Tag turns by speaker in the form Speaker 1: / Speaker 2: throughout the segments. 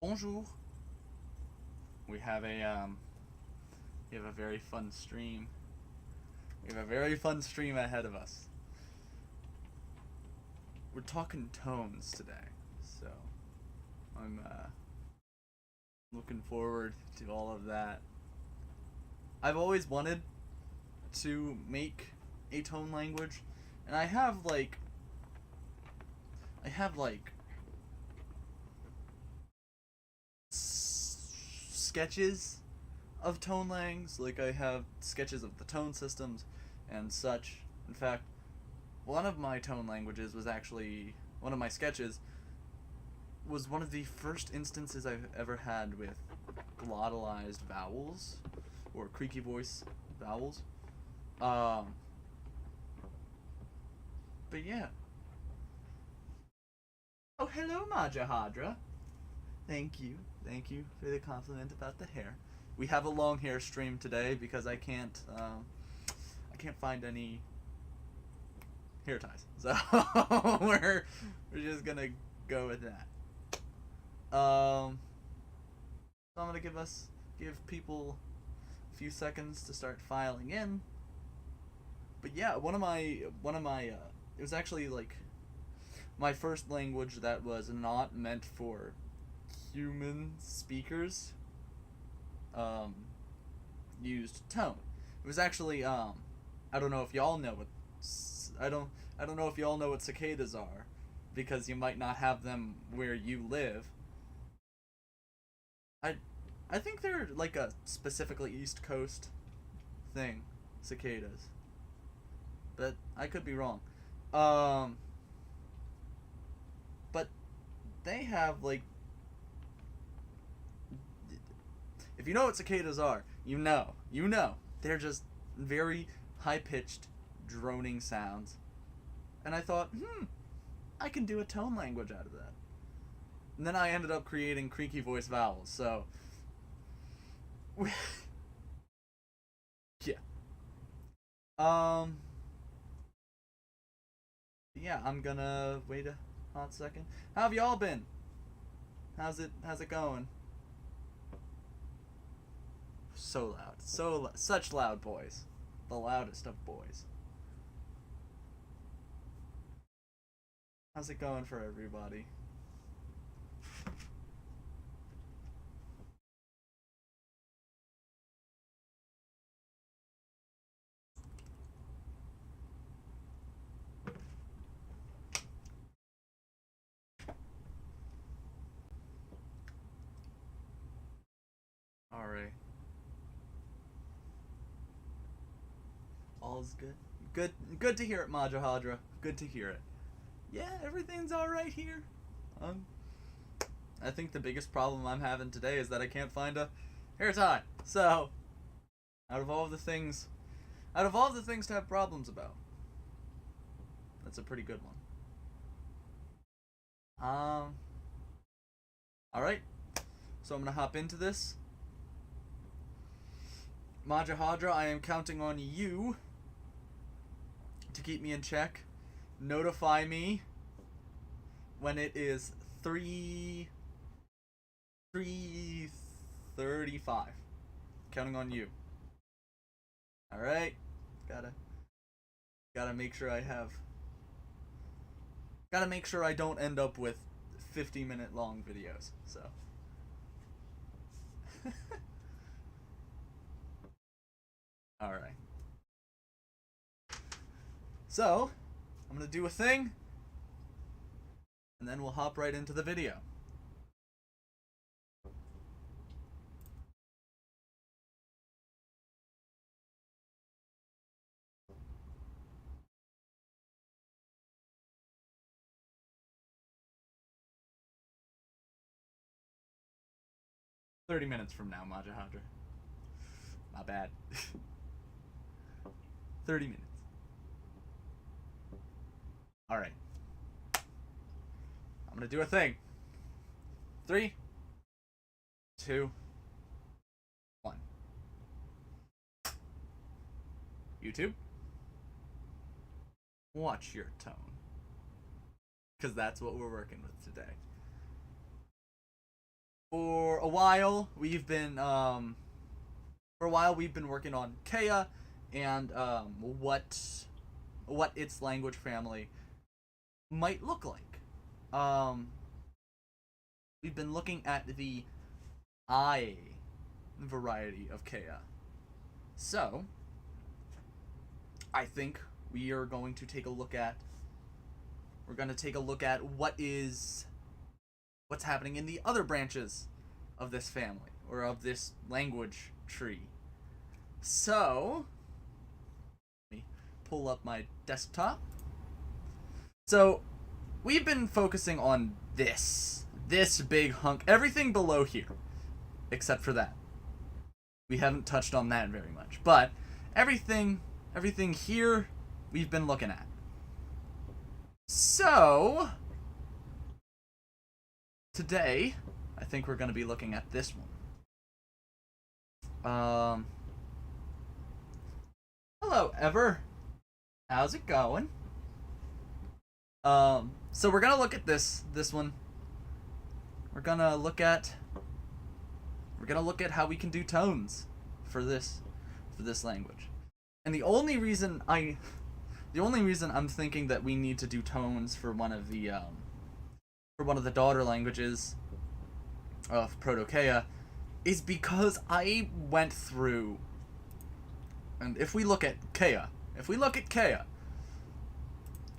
Speaker 1: Bonjour. We have a very fun stream. We have a very fun stream ahead of us. We're talking tones today, so I'm looking forward to all of that. I've always wanted to make a tone language, and I have like sketches of tone langs. Like, I have sketches of the tone systems and such. In fact, one of my tone languages was actually one of my sketches was one of the first instances I've ever had with glottalized vowels or creaky voice vowels. Um, but yeah. Oh, hello, Majahadra. Thank you. Thank you for the compliment about the hair. We have a long hair stream today because I can't find any hair ties. So we're just gonna go with that. So I'm gonna give people a few seconds to start filing in. But yeah, one of my it was actually like my first language that was not meant for human speakers. Um, Used tone. It was actually I don't know if y'all know what I don't know if y'all know what cicadas are, because you might not have them where you live. I I think they're like a specifically East Coast thing, cicadas, but I could be wrong. Um, but they have like, if you know what cicadas are, you know they're just very high pitched, droning sounds. And I thought, I can do a tone language out of that. And then I ended up creating creaky voice vowels. So yeah. Um. Yeah, I'm gonna wait a hot second. How have y'all been? How's it going? So loud, such loud boys, the loudest of boys. How's it going for everybody? All right, all's good. Good to hear it, Majahadra. Good to hear it. Yeah, everything's all right here. Um, I think the biggest problem I'm having today is that I can't find a hair tie. So, out of all the things, out of all the things to have problems about, that's a pretty good one. Um, all right. So I'm gonna hop into this. Majahadra, I am counting on you to keep me in check. Notify me when it is 3:35. Counting on you. All right. Gotta gotta make sure I have. Gotta make sure I don't end up with 50-minute long videos. So. All right. So, I'm gonna do a thing, and then we'll hop right into the video. 30 minutes from now, Majahadra. My bad. 30 minutes. Alright. I'm gonna do a thing. 3, 2, 1. YouTube, watch your tone. Because that's what we're working with today. while we've been working on Kea and what its language family might look like. We've been looking at the I variety of Kea. So, I think we are going to take a look at what's happening in the other branches of this family, or of this language tree. So, let me pull up my desktop. So, we've been focusing on this big hunk, everything below here, except for that. We haven't touched on that very much, but everything here we've been looking at. So, today, I think we're going to be looking at this one. Hello, Ever. How's it going? So we're going to look at this one. We're going to look at how we can do tones for this language. And the only reason I'm thinking that we need to do tones for one of the daughter languages of Proto-Kea is because I went through, and if we look at Kea,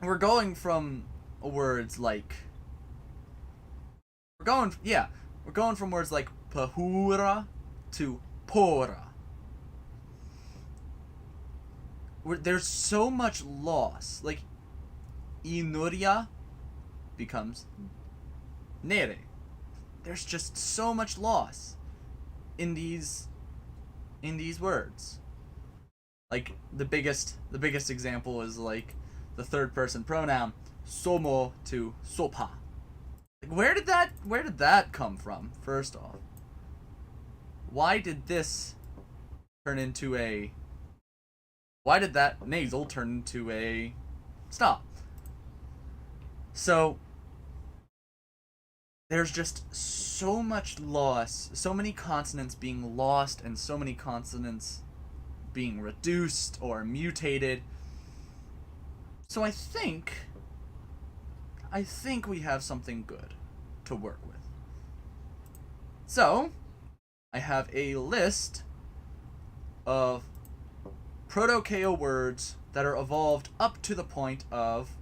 Speaker 1: we're going from words like pahura to pora. There's so much loss. Like, inuria becomes nere. There's just so much loss in these words. Like, the biggest example is like the third person pronoun somo to sopa. Like, where did that come from? First off, why did that nasal turn into a stop? So there's just so much loss, so many consonants being lost, and so many consonants being reduced or mutated. So I think we have something good to work with. So, I have a list of Proto-Kea words that are evolved up to the point of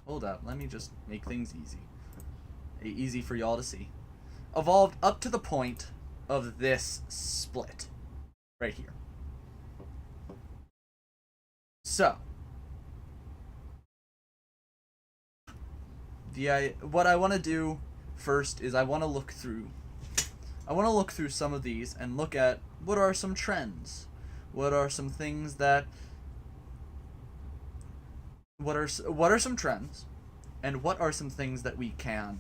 Speaker 1: hold up, let me just make things easy for y'all to see. Evolved up to the point of this split right here. So, what I want to do first is I want to look through some of these and look at what are some trends, what are some trends, and what are some things that we can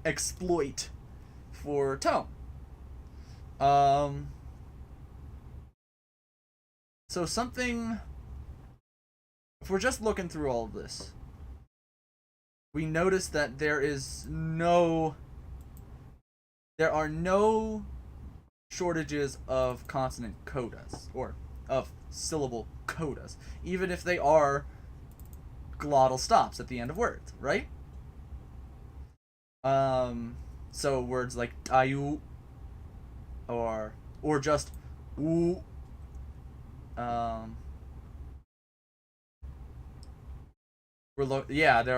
Speaker 1: exploit for tone. So if we're just looking through all of this, we notice that there are no shortages of consonant codas, or of syllable codas, even if they are glottal stops at the end of words, right? So words like tayu, or just u, there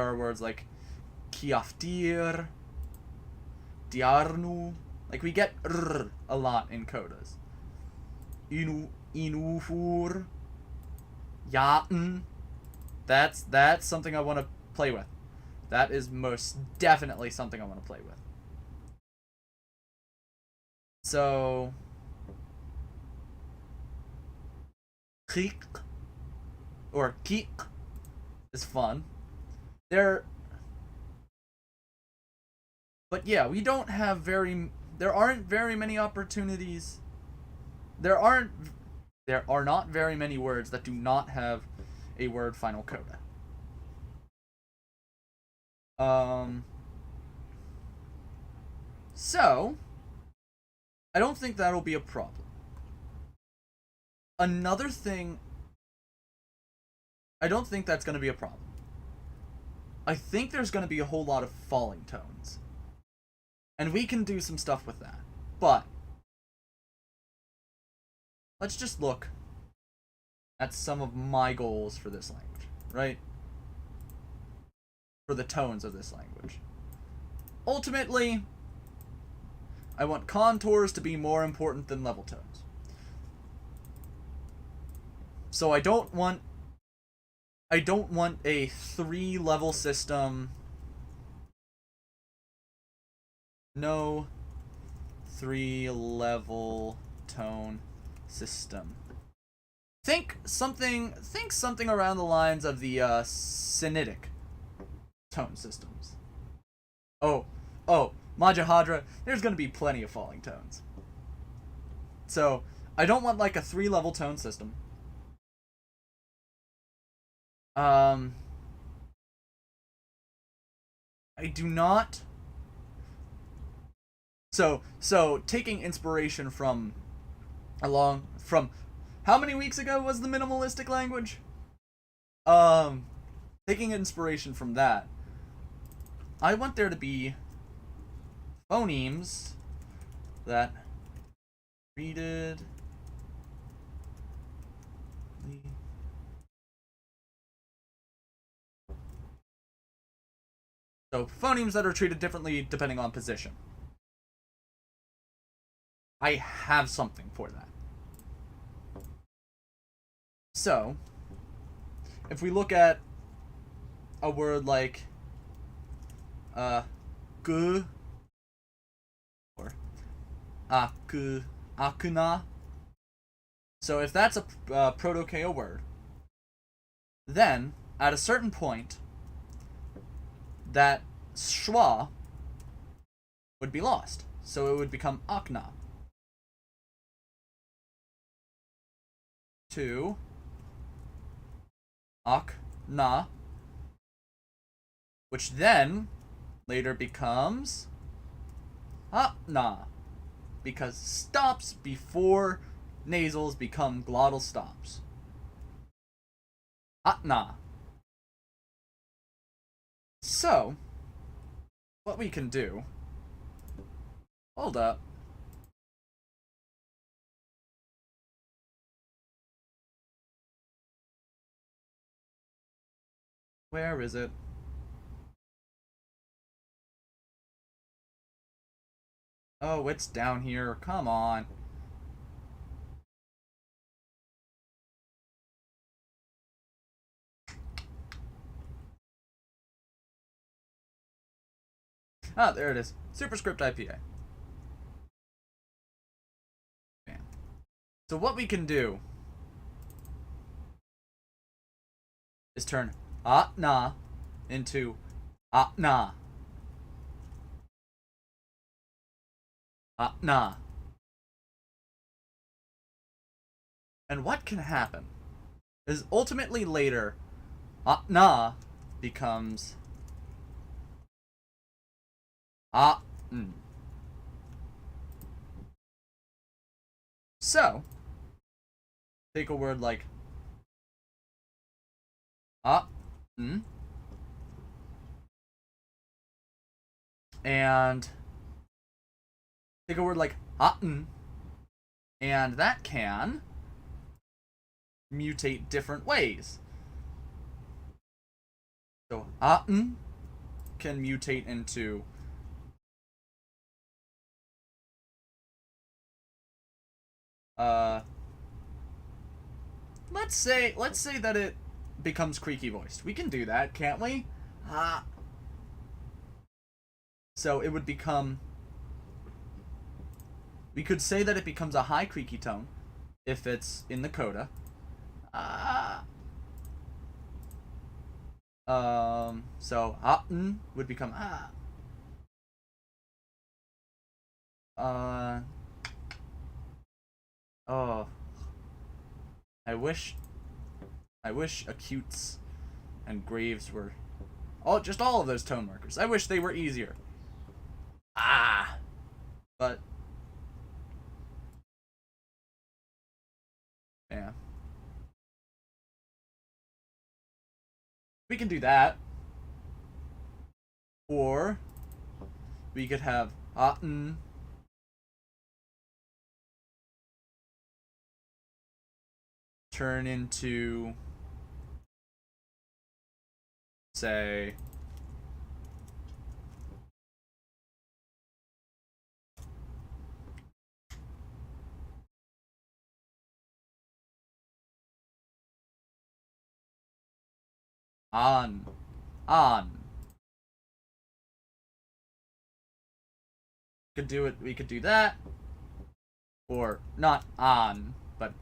Speaker 1: are words like kiaftir, diarnu. Like, we get r a lot in codas. Inufur, yaten. That's something I want to play with. That is most definitely something I want to play with. So, kik or kik is fun. But yeah, we don't have there aren't very many opportunities. There are not very many words that do not have a word final coda. Um, so, I don't think that'll be a problem. Another thing, I don't think that's going to be a problem. I think there's going to be a whole lot of falling tones. And we can do some stuff with that. But, let's just look at some of my goals for this language, right? For the tones of this language. Ultimately, I want contours to be more important than level tones. So I don't want a 3-level system. No 3-level tone system. Think something around the lines of the Sinitic tone systems. Oh, Majahadra, there's gonna be plenty of falling tones. So, I don't want like a 3-level tone system. I do not. So taking inspiration from how many weeks ago was the minimalistic language? Taking inspiration from that, I want there to be phonemes that treated the phonemes that are treated differently depending on position. I have something for that. So, if we look at a word like gu or akuna, so if that's a Proto-KO word, then at a certain point that schwa would be lost, so it would become akna. To akna, which then later becomes atna, because stops before nasals become glottal stops. Atna. So, what we can do... Hold up. Where is it? Oh, it's down here. Come on. Ah, there it is. Superscript IPA. Bam. So what we can do is turn atna into atna. Atna. And what can happen is ultimately later, atna becomes atn. So, take a word like atn, and take a word like atn, and that can mutate different ways. So atn can mutate into let's say that it becomes creaky voiced. We can do that, can't we? So it would become, we could say that it becomes a high creaky tone if it's in the coda. So atn would become oh, I wish acutes and graves were Just all of those tone markers. I wish they were easier. But yeah, we can do that, or we could have turn into, say, on. Could do it. We could do that, or not on, but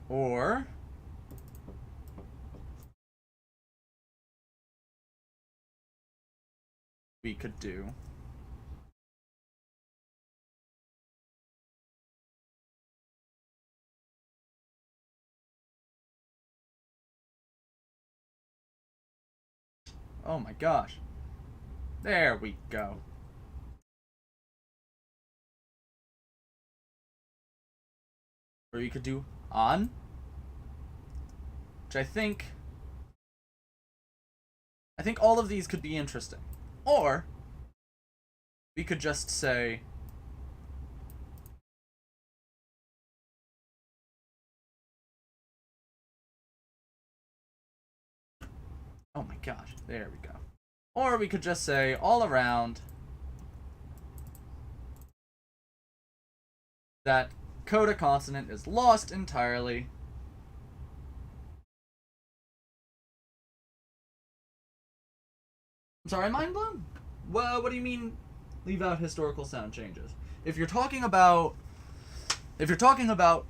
Speaker 1: or we could do oh my gosh. There we go. Or you could do on, which I think all of these could be interesting. Or we could just say oh my gosh, there we go. Or we could just say all around that coda consonant is lost entirely. I'm sorry, mind blown? Well, what do you mean leave out historical sound changes? If you're talking about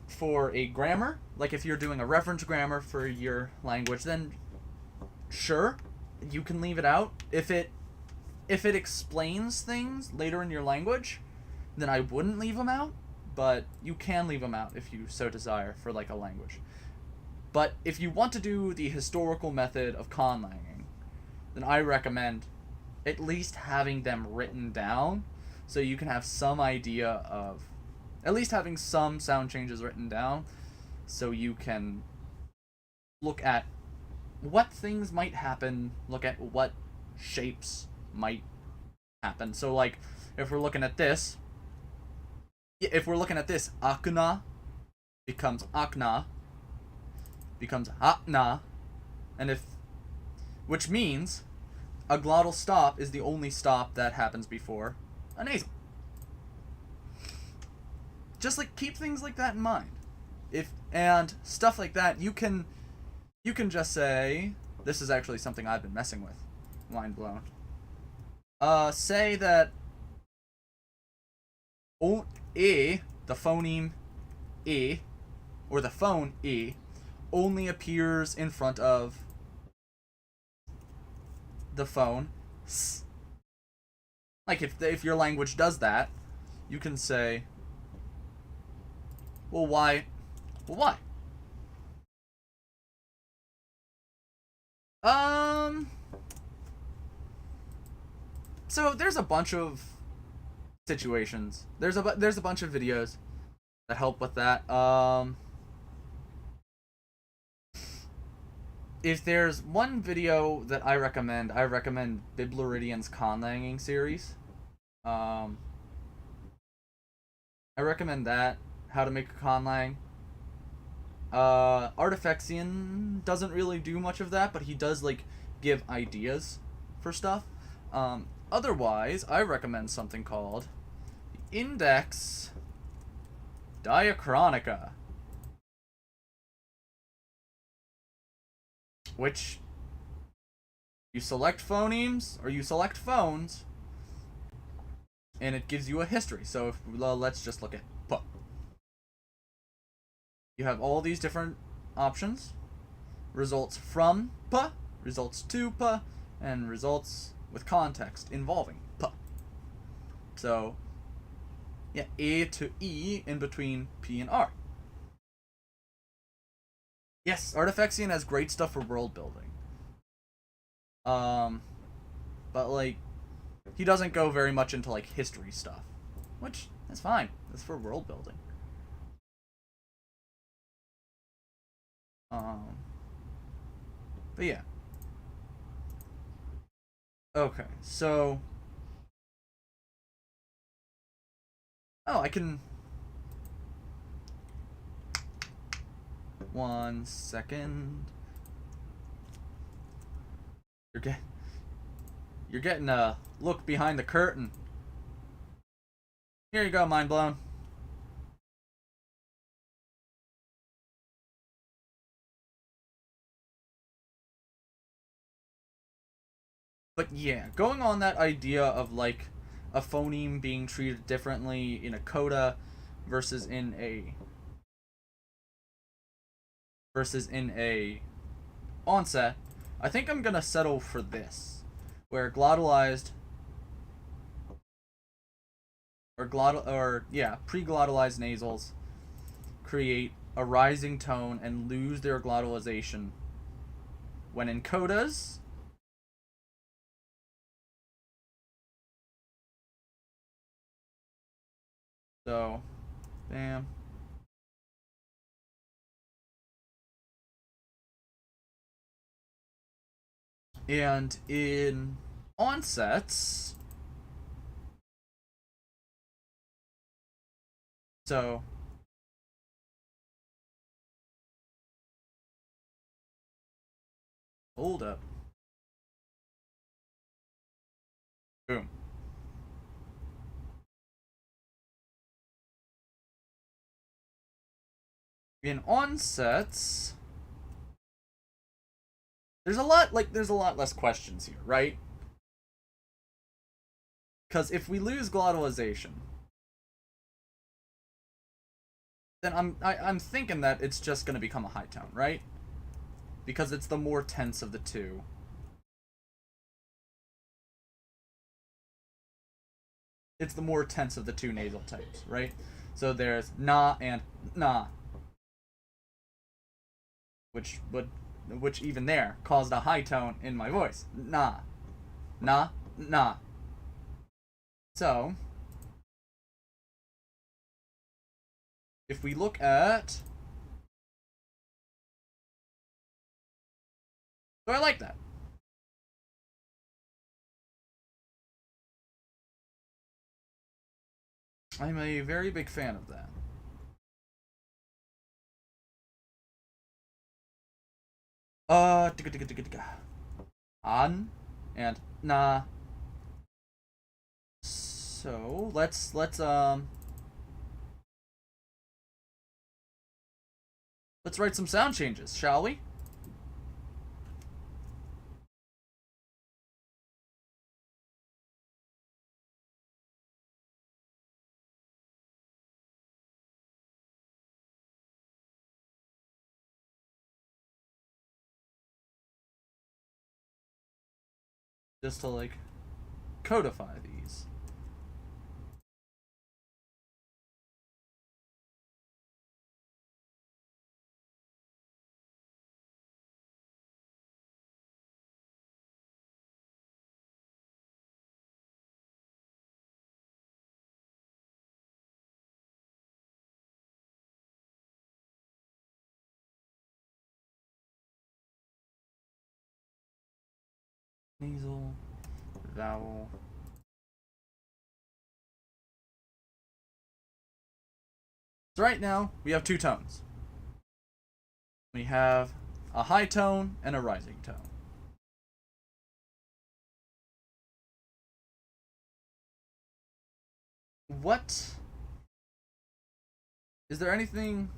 Speaker 1: for a grammar, like if you're doing a reference grammar for your language, then sure, you can leave it out. If it explains things later in your language, then I wouldn't leave them out, but you can leave them out if you so desire for like a language. But if you want to do the historical method of conlanging, then I recommend at least having them written down so you can have some idea of at least having some sound changes written down so you can look at what things might happen, look at what shapes might happen. So like if we're looking at this, akna becomes akna, becomes akna, and which means a glottal stop is the only stop that happens before a nasal. Just like keep things like that in mind. And stuff like that, you can just say, this is actually something I've been messing with. Mind blown. Say that the phoneme e, or the phone e, only appears in front of the phone s. Like if your language does that, you can say, well, why? Well, why? So there's a bunch of situations. There's a bunch of videos that help with that. If there's one video that I recommend Bibluridian's conlanging series. I recommend that. How to make a conlang. Artifexian doesn't really do much of that, but he does like give ideas for stuff. Otherwise, I recommend something called the Index Diachronica, which you select phonemes or you select phones, and it gives you a history. So let's just look at p. You have all these different options: results from p, results to p, and results with context involving p. So, yeah, A to E in between P and R. Yes, Artifexian has great stuff for world building. Um, but like, he doesn't go very much into like history stuff, which that's fine. That's for world building. Um, but yeah. Okay, so I can. 1 second. You're get you're getting a look behind the curtain. Here you go, mind blown. But yeah, going on that idea of like a phoneme being treated differently in a coda versus in a onset, I think I'm gonna settle for this, where glottalized pre-glottalized nasals create a rising tone and lose their glottalization when in codas. So, bam. And in onsets, so hold up. Boom. In onsets, there's a lot less questions here, right? Because if we lose glottalization, then I'm thinking that it's just gonna become a high tone, right? Because it's the more tense of the two. It's the more tense of the two nasal types, right? So there's na and na, which even there caused a high tone in my voice. Na, na, na. So if we look at, so I like that. I'm a very big fan of that. On and na. So let's write some sound changes, shall we? Just to like codify these. Nasal, vowel. So right now we have two tones. We have a high tone and a rising tone. What is there anything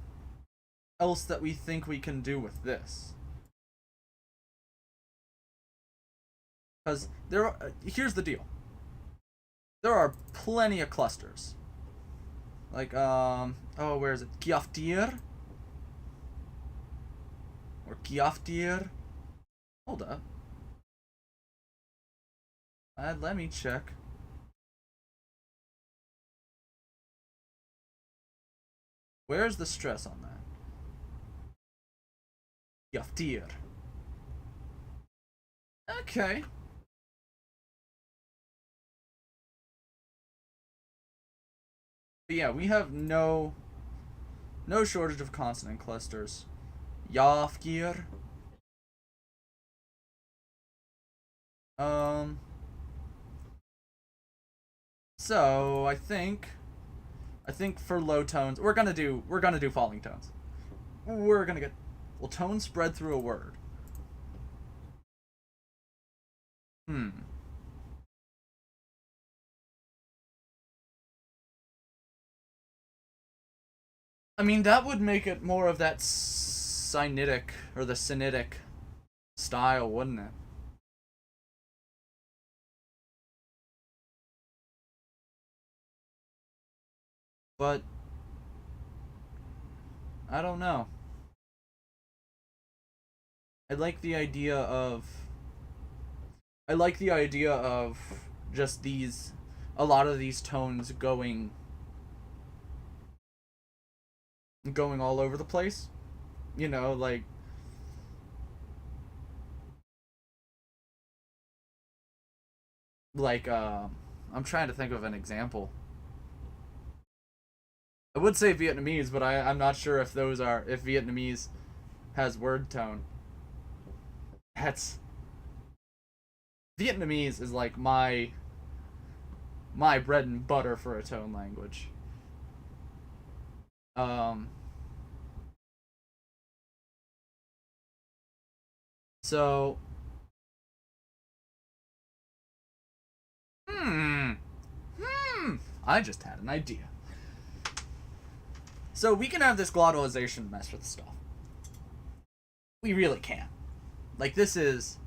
Speaker 1: else that we think we can do with this? Because here's the deal. There are plenty of clusters. Like where is it? Giaftir or Giaftir? Hold up. Let me check. Where's the stress on that? Yaftir. Okay. But yeah, we have no shortage of consonant clusters. Yaftir. So I think for low tones, we're gonna do falling tones. We're gonna get, will tone spread through a word? I mean, that would make it more of that Sinitic or the Sinitic style, wouldn't it? But I don't know. I like the idea of just these, a lot of these tones going all over the place. You know, I'm trying to think of an example. I would say Vietnamese, but I'm not sure if Vietnamese has word tone. That's Vietnamese is like my bread and butter for a tone language. Um so hmm I just had an idea. So we can have this glottalization mess with stuff. We really can. Like, this is,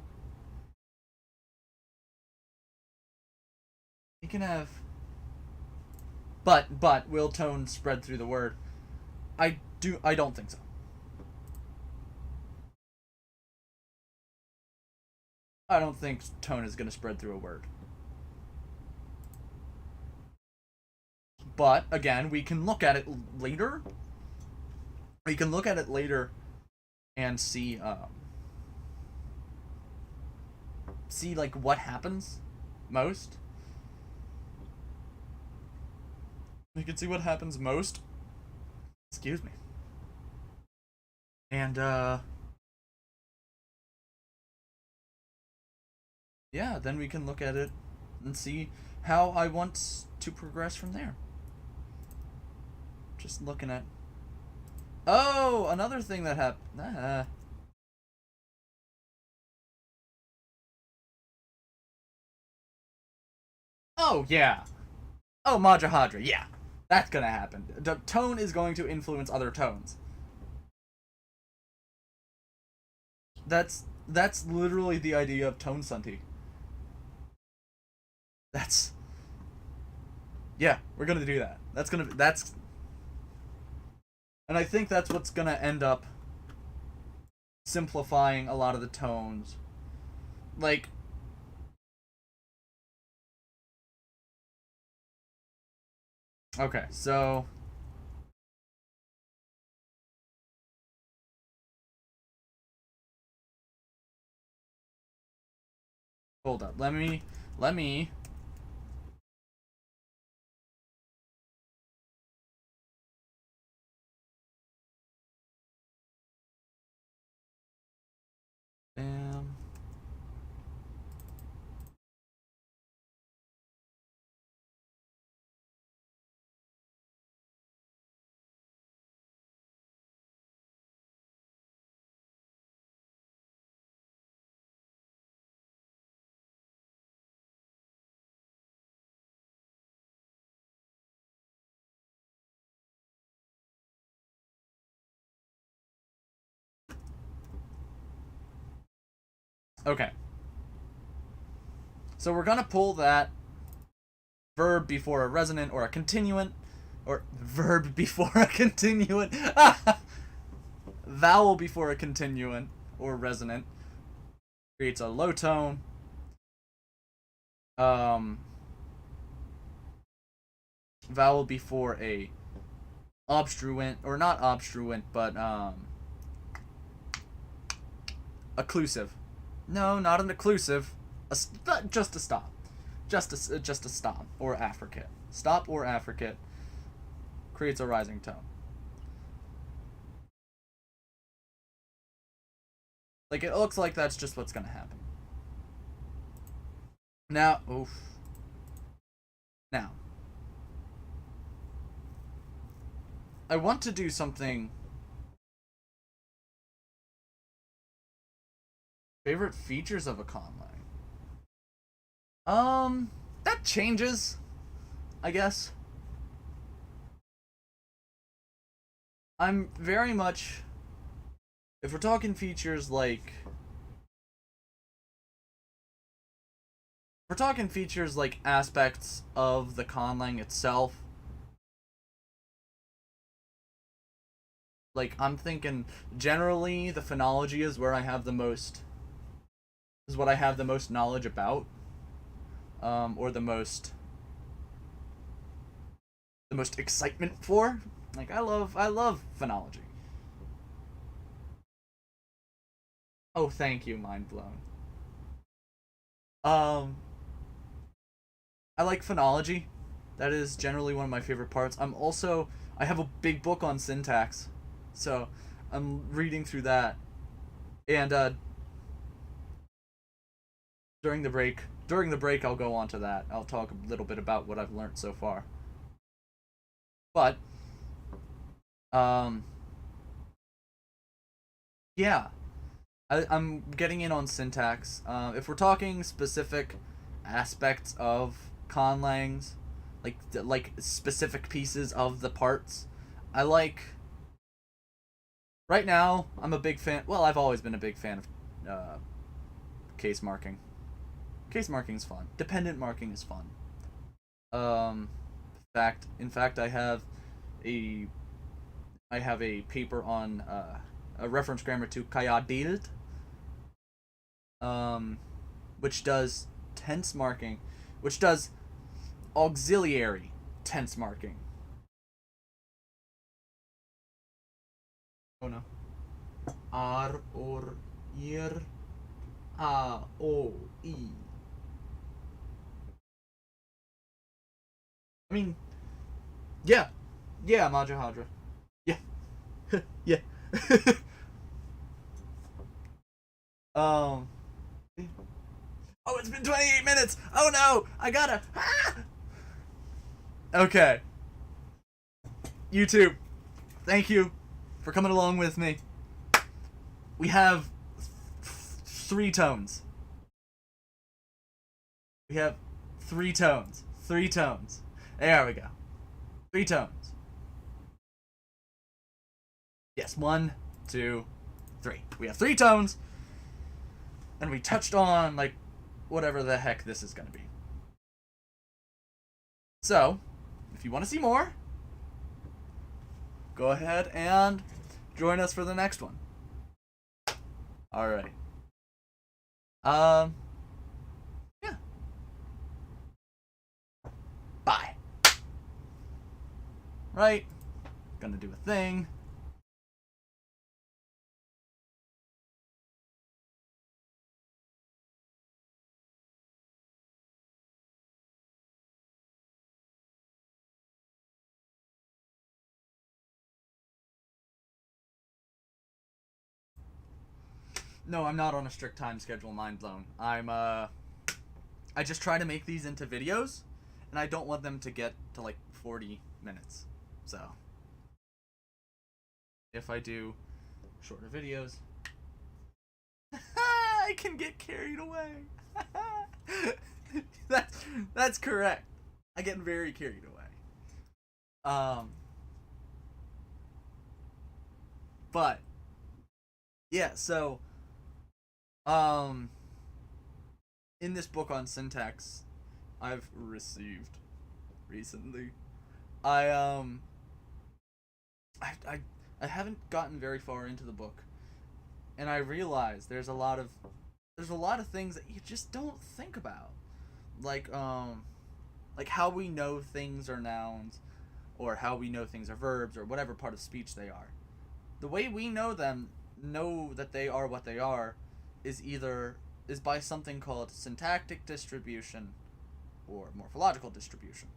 Speaker 1: we can have, but will tone spread through the word? I don't think so. I don't think tone is going to spread through a word. But again, we can look at it later. We can look at it later and see like what happens most. We can see what happens most. Excuse me. And yeah, then we can look at it and see how I want to progress from there. Just looking at, oh, another thing that happened. Oh yeah. Oh, Majahadra, yeah. That's gonna happen. The tone is going to influence other tones. That's literally the idea of tone sunty. That's, yeah, we're gonna do that. That's and I think that's what's gonna end up simplifying a lot of the tones. Like, okay, so hold up. Let me bam. Okay. So we're gonna pull that verb before a resonant or a continuant, or verb before a continuant, vowel before a continuant or resonant creates a low tone. Vowel before a obstruent, or not obstruent, but Occlusive. No, not an occlusive. Just a stop. Just a stop or affricate. Stop or affricate creates a rising tone. Like, it looks like that's just what's gonna happen. Now, oof. Now, I want to do something. Favorite features of a conlang. That changes, I guess. I'm very much, if we're talking features like, aspects of the conlang itself, like, I'm thinking generally the phonology is where I have the most, is what I have the most knowledge about, or the most excitement for. Like, I love phonology. Oh, thank you, mind blown. I like phonology. That is generally one of my favorite parts. I have a big book on syntax, so I'm reading through that. And during the break I'll go on to that. I'll talk a little bit about what I've learned so far. But yeah, I'm getting in on syntax. If we're talking specific aspects of conlangs, like specific pieces of the parts, I like. Right now, I'm a big fan. Well, I've always been a big fan of case marking. Case marking is fun. Dependent marking is fun. In fact, I have a paper on a reference grammar to kayadild, which does tense marking, which does auxiliary tense marking. Oh no. R or ir, a o e. I mean, yeah, Majahadra. Yeah, yeah. um. Oh, it's been 28 minutes. Oh no, I gotta. Ah! Okay. YouTube, thank you for coming along with me. We have 3 tones. We have 3 tones. 3 tones. There we go. 3 tones. Yes, 1, 2, 3. We have 3 tones. And we touched on, like, whatever the heck this is going to be. So, if you want to see more, go ahead and join us for the next one. Alright. Yeah. Bye. Right. Gonna do a thing. No, I'm not on a strict time schedule, mind blown. I just try to make these into videos, and I don't want them to get to like 40 minutes. So, if I do shorter videos, I can get carried away. That's correct. I get very carried away. But yeah, so in this book on syntax I've received recently, I I haven't gotten very far into the book, and I realize there's a lot of things that you just don't think about, like how we know things are nouns, or how we know things are verbs, or whatever part of speech they are. The way we know them, know that they are what they are, is by something called syntactic distribution or morphological distribution.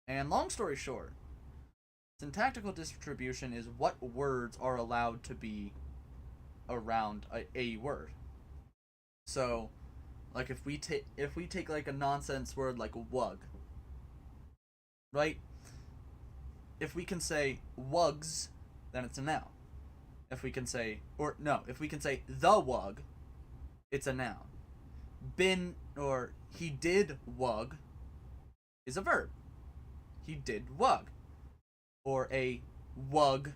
Speaker 1: And long story short, syntactical distribution is what words are allowed to be around a word. So, like if we take like a nonsense word like wug, right? If we can say wugs, then it's a noun. If we can say the wug, it's a noun. Been or he did wug is a verb. He did wug. Or a wug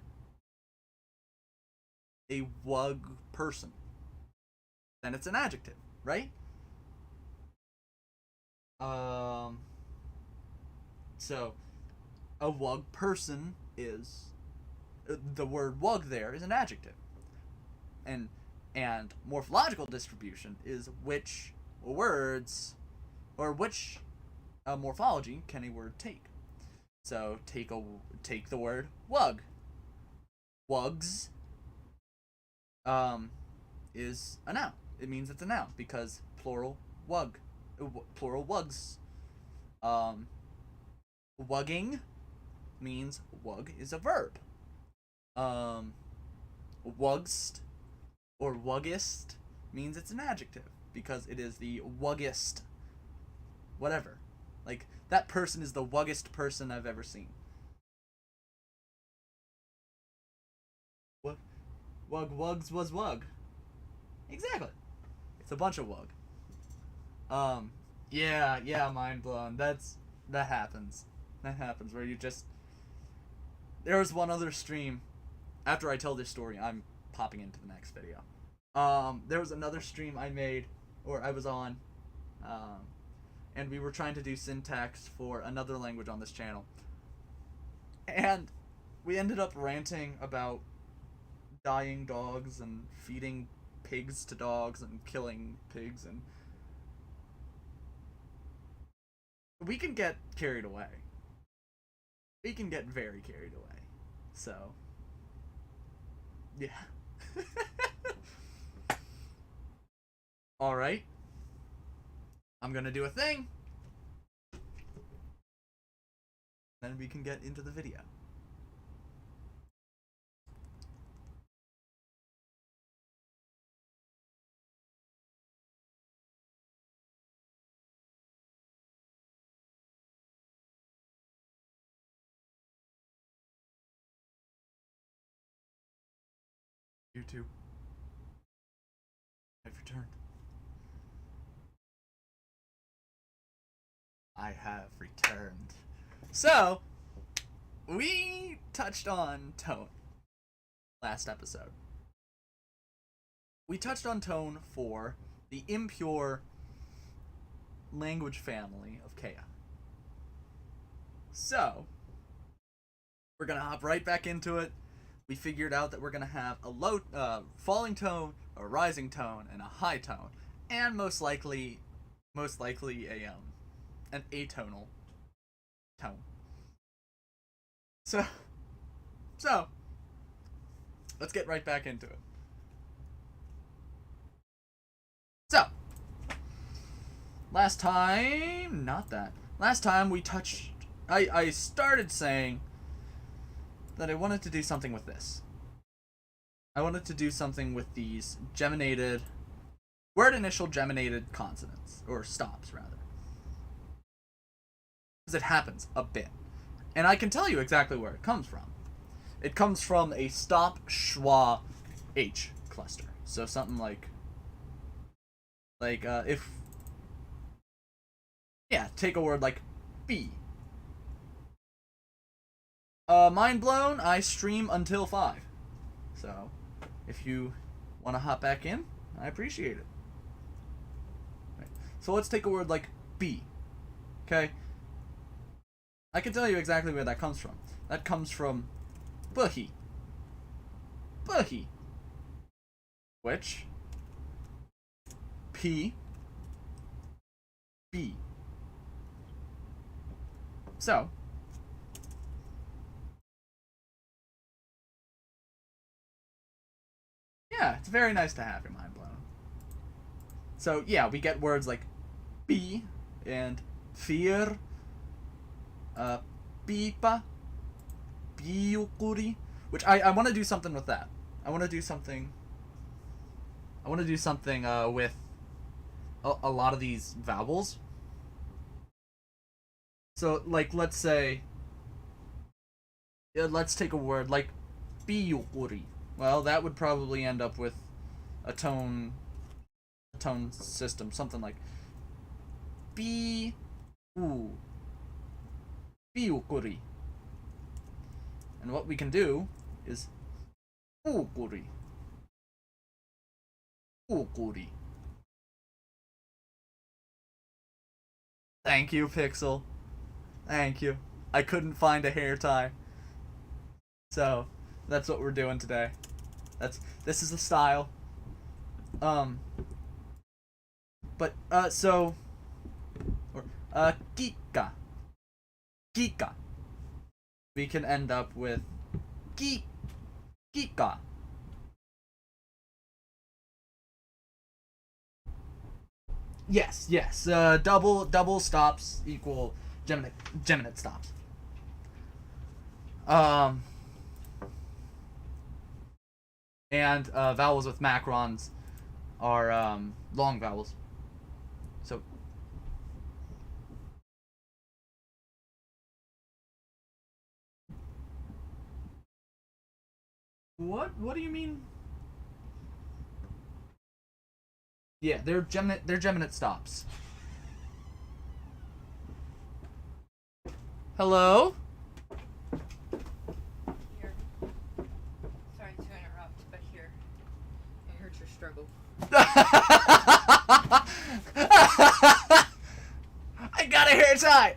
Speaker 1: person. Then it's an adjective, right? So a wug person is the word wug there is an adjective. And morphological distribution is which words or which morphology can a word take. So take the word wug. Wugs is a noun. It means it's a noun because plural wug. Plural wugs. Wugging means wug is a verb. Wugst or wuggist means it's an adjective because it is the wuggest whatever. Like, that person is the wuggest person I've ever seen. What? Wugs was wug. Exactly. It's a bunch of wug. Yeah, mind blown. That happens. That happens where you just... There was one other stream. After I tell this story, I'm popping into the next video. There was another stream I made, or I was on, and we were trying to do syntax for another language on this channel. And we ended up ranting about dying dogs and feeding pigs to dogs and killing pigs, and we can get carried away. We can get very carried away. So, yeah. Alright. I'm gonna do a thing. Then we can get into the video. YouTube, I've returned. I have returned. So, we touched on tone last episode. We touched on tone for the impure language family of Kea. So, we're gonna hop right back into it. We figured out that we're gonna have a low, falling tone, a rising tone, and a high tone, and most likely an atonal tone. So, let's get right back into it. So, last time we touched, I started saying that I wanted to do something with this. I wanted to do something with these geminated, word initial geminated consonants, or stops rather. Because it happens a bit. And I can tell you exactly where it comes from. It comes from a stop schwa H cluster. So something like take a word like B. Mind blown, I stream until 5. So, if you want to hop back in, I appreciate it. Right. So let's take a word like B. Okay? I can tell you exactly where that comes from. That comes from buhi. Buhi. Which P B. So, Yeah, it's very nice to have your mind blown. So yeah, we get words like pi and fear, pipa, piukuri, which I want to do something with that. I want to do something with a lot of these vowels. So like let's say let's take a word like piukuri. Well, that would probably end up with a tone system, something like pi u piukuri. And what we can do is ukuri. Ukuri. Thank you, Pixel. Thank you. I couldn't find a hair tie. So, that's what we're doing today. This is the style. But kika. Kika. We can end up with kika. Yes. Double stops equal geminate stops. And vowels with macrons are long vowels. So what do you mean? Yeah, they're geminate stops. Hello?
Speaker 2: Here. Sorry to interrupt, but here. I heard your struggle.
Speaker 1: I got a hair tie.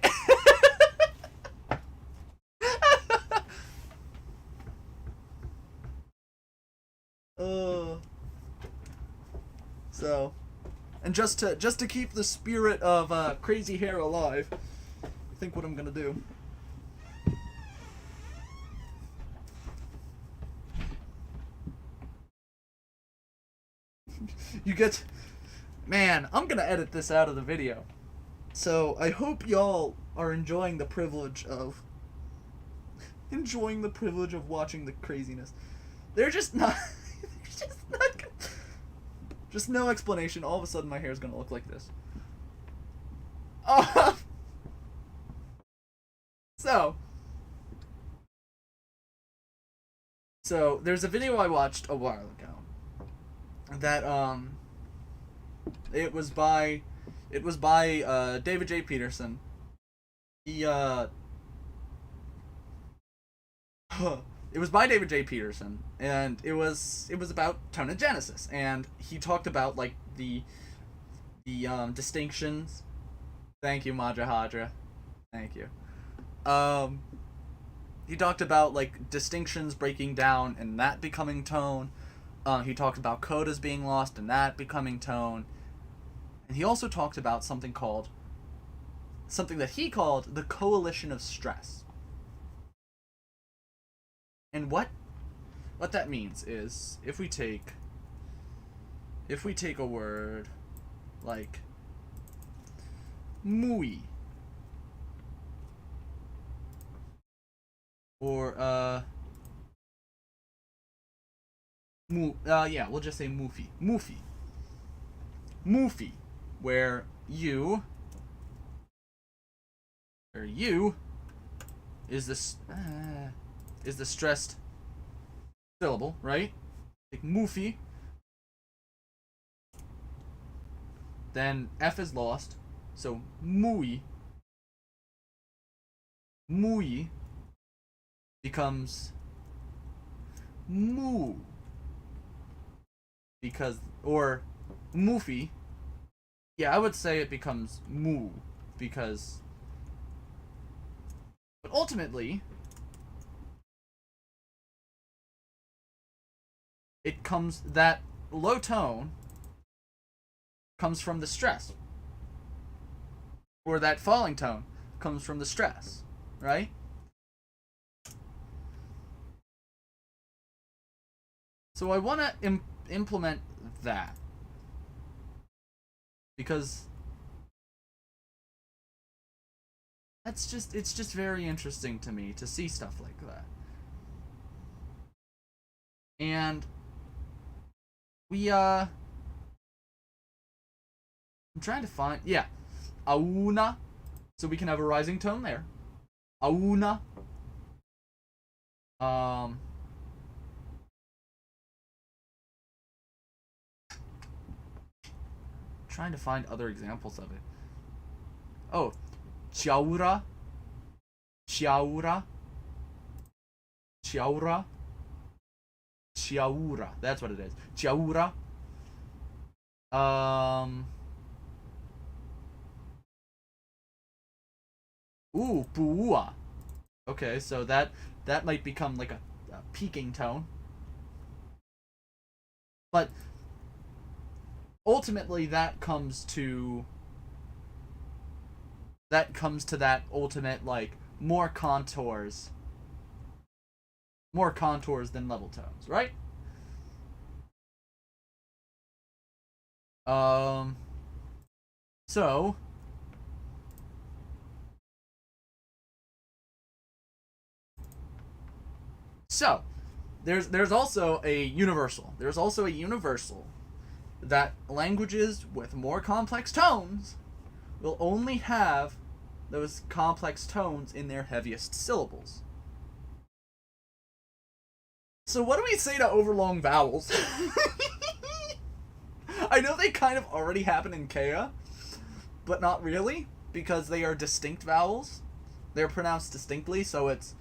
Speaker 1: So, and just to keep the spirit of crazy hair alive, I think what I'm gonna do. You get, man, I'm gonna edit this out of the video. So I hope y'all are enjoying the privilege of watching the craziness. They're just not. They're just not good. Just no explanation. All of a sudden, my hair is gonna look like this. Oh. So there's a video I watched a while ago that it was by David J. Peterson. He it was by David J. Peterson, and it was about tonogenesis, and he talked about like the distinctions. Thank you, Madra Hadra. Thank you. He talked about like distinctions breaking down and that becoming tone. He talked about codas being lost and that becoming tone. And he also talked about something that he called the coalition of stress. And what that means is if we take a word like muy, or we'll just say mufi, where you is the stressed syllable, right? Like mufi. Then F is lost, so muy becomes moo, because, or mufi. Yeah, I would say it becomes moo, because, but ultimately it comes, that low tone comes from the stress, or that falling tone comes from the stress, right? So I want to implement that. Because it's just very interesting to me to see stuff like that. And I'm trying to find, yeah, auna, so we can have a rising tone there. Auna. Trying to find other examples of it. Oh, chaura, chaura, chaura, chaura. That's what it is. Chaura. Ooh, puua. Okay, so that might become like a peaking tone. But ultimately that comes to that ultimate, like, more contours than level tones, right? So there's also a universal. There's also a universal that languages with more complex tones will only have those complex tones in their heaviest syllables. So what do we say to overlong vowels? I know they kind of already happen in Kea, but not really, because they are distinct vowels. They're pronounced distinctly, so it's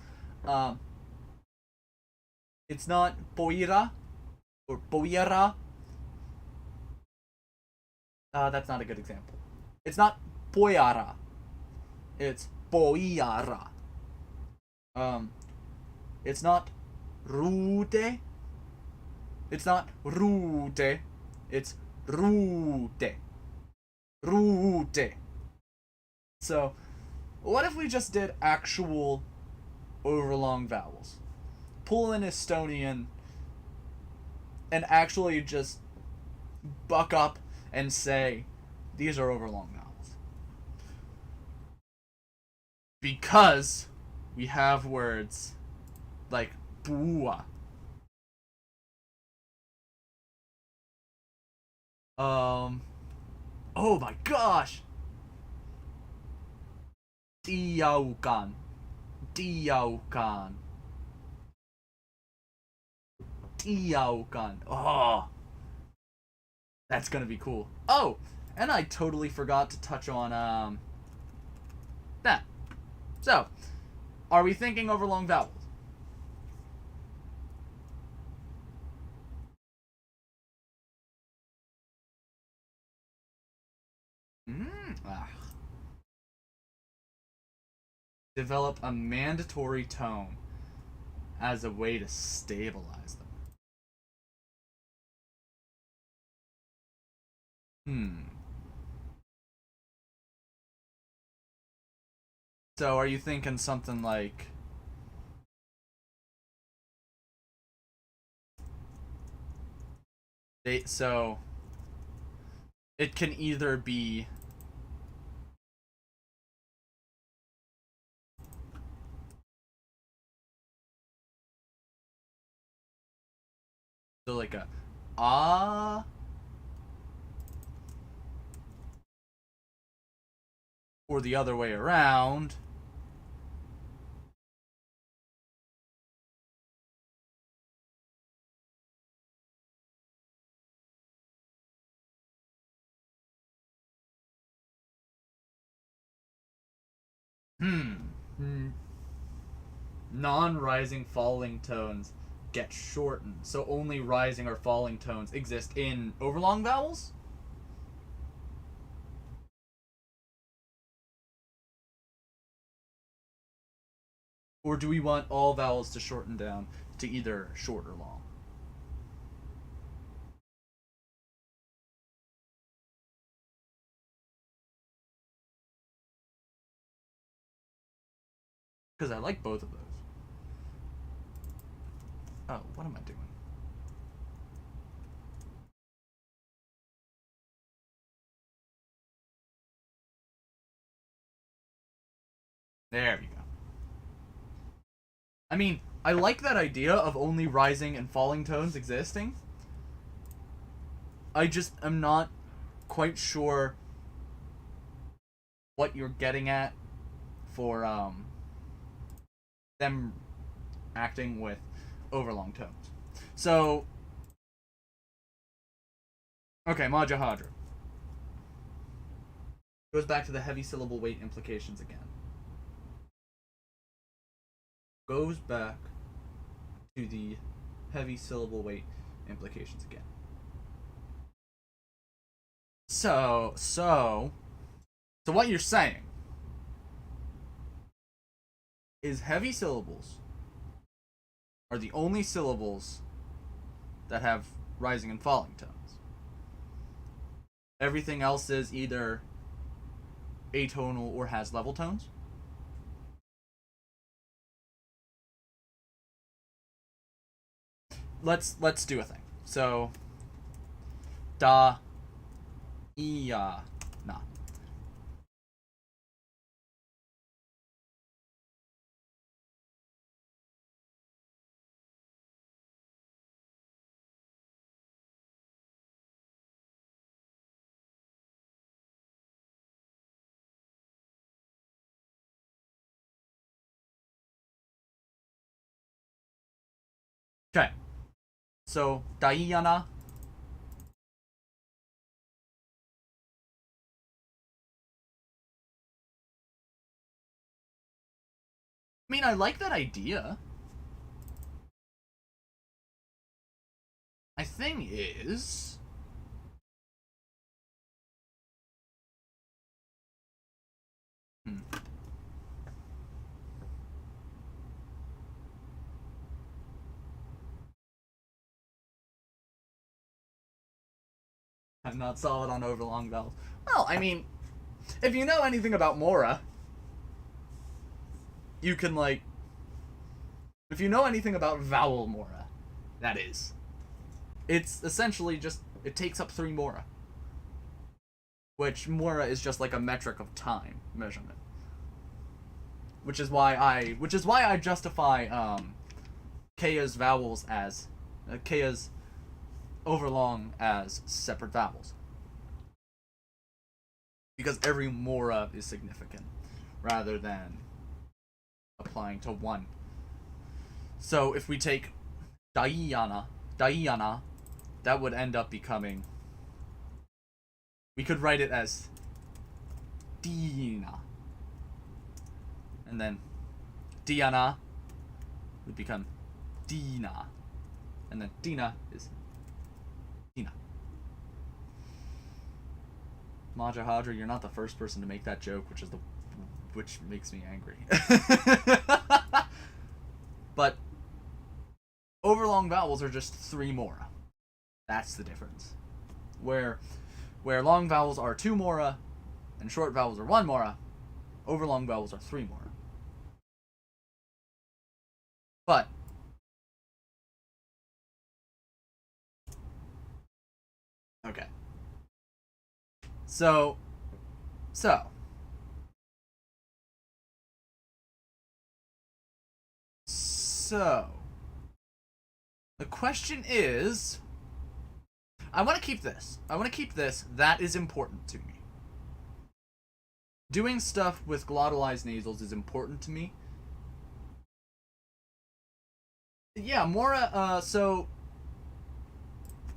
Speaker 1: not boira or boira. That's not a good example. It's not boyara. It's boiara. It's not rude. It's not rude. It's rude. Rude. So, what if we just did actual overlong vowels? Pull in Estonian and actually just buck up and say, these are overlong vowels. Because we have words like bua. Oh my gosh! Diaukan. Diaukan. Diaukan. Oh! That's gonna be cool. Oh! And I totally forgot to touch on, that. So, are we thinking overlong vowels? Develop a mandatory tone as a way to stabilize them. So are you thinking something like so it can either be so like a ah, or the other way around. Non-rising falling tones get shortened, so only rising or falling tones exist in overlong vowels? Or do we want all vowels to shorten down to either short or long? Because I like both of those. Oh, what am I doing? There we go. I mean, I like that idea of only rising and falling tones existing. I just am not quite sure what you're getting at for them acting with overlong tones. So, okay, Majahadra. Goes back to the heavy syllable weight implications again. Goes back to the heavy syllable weight implications again. So what you're saying is heavy syllables are the only syllables that have rising and falling tones. Everything else is either atonal or has level tones. Let's do a thing. So da iya na. Okay. So Diana. I mean, I like that idea. My thing is, I'm not solid on overlong vowels. Well, I mean, if you know anything about Mora, you can, like, if you know anything about vowel Mora, that is, it's essentially just, it takes up 3 Mora. Which Mora is just like a metric of time measurement. Which is why I justify Kaya's vowels as Kaya's overlong as separate vowels. Because every Mora is significant rather than applying to one. So if we take Diana, that would end up becoming, we could write it as Dina. And then Diana would become Dina. And then Dina is Dina. Majahadra, you're not the first person to make that joke, which makes me angry. But overlong vowels are just 3 Mora. That's the difference. Where long vowels are 2 Mora and short vowels are 1 Mora, overlong vowels are 3 Mora. But okay. So the question is, I want to keep this. That is important to me. Doing stuff with glottalized nasals is important to me. Yeah, Mora, so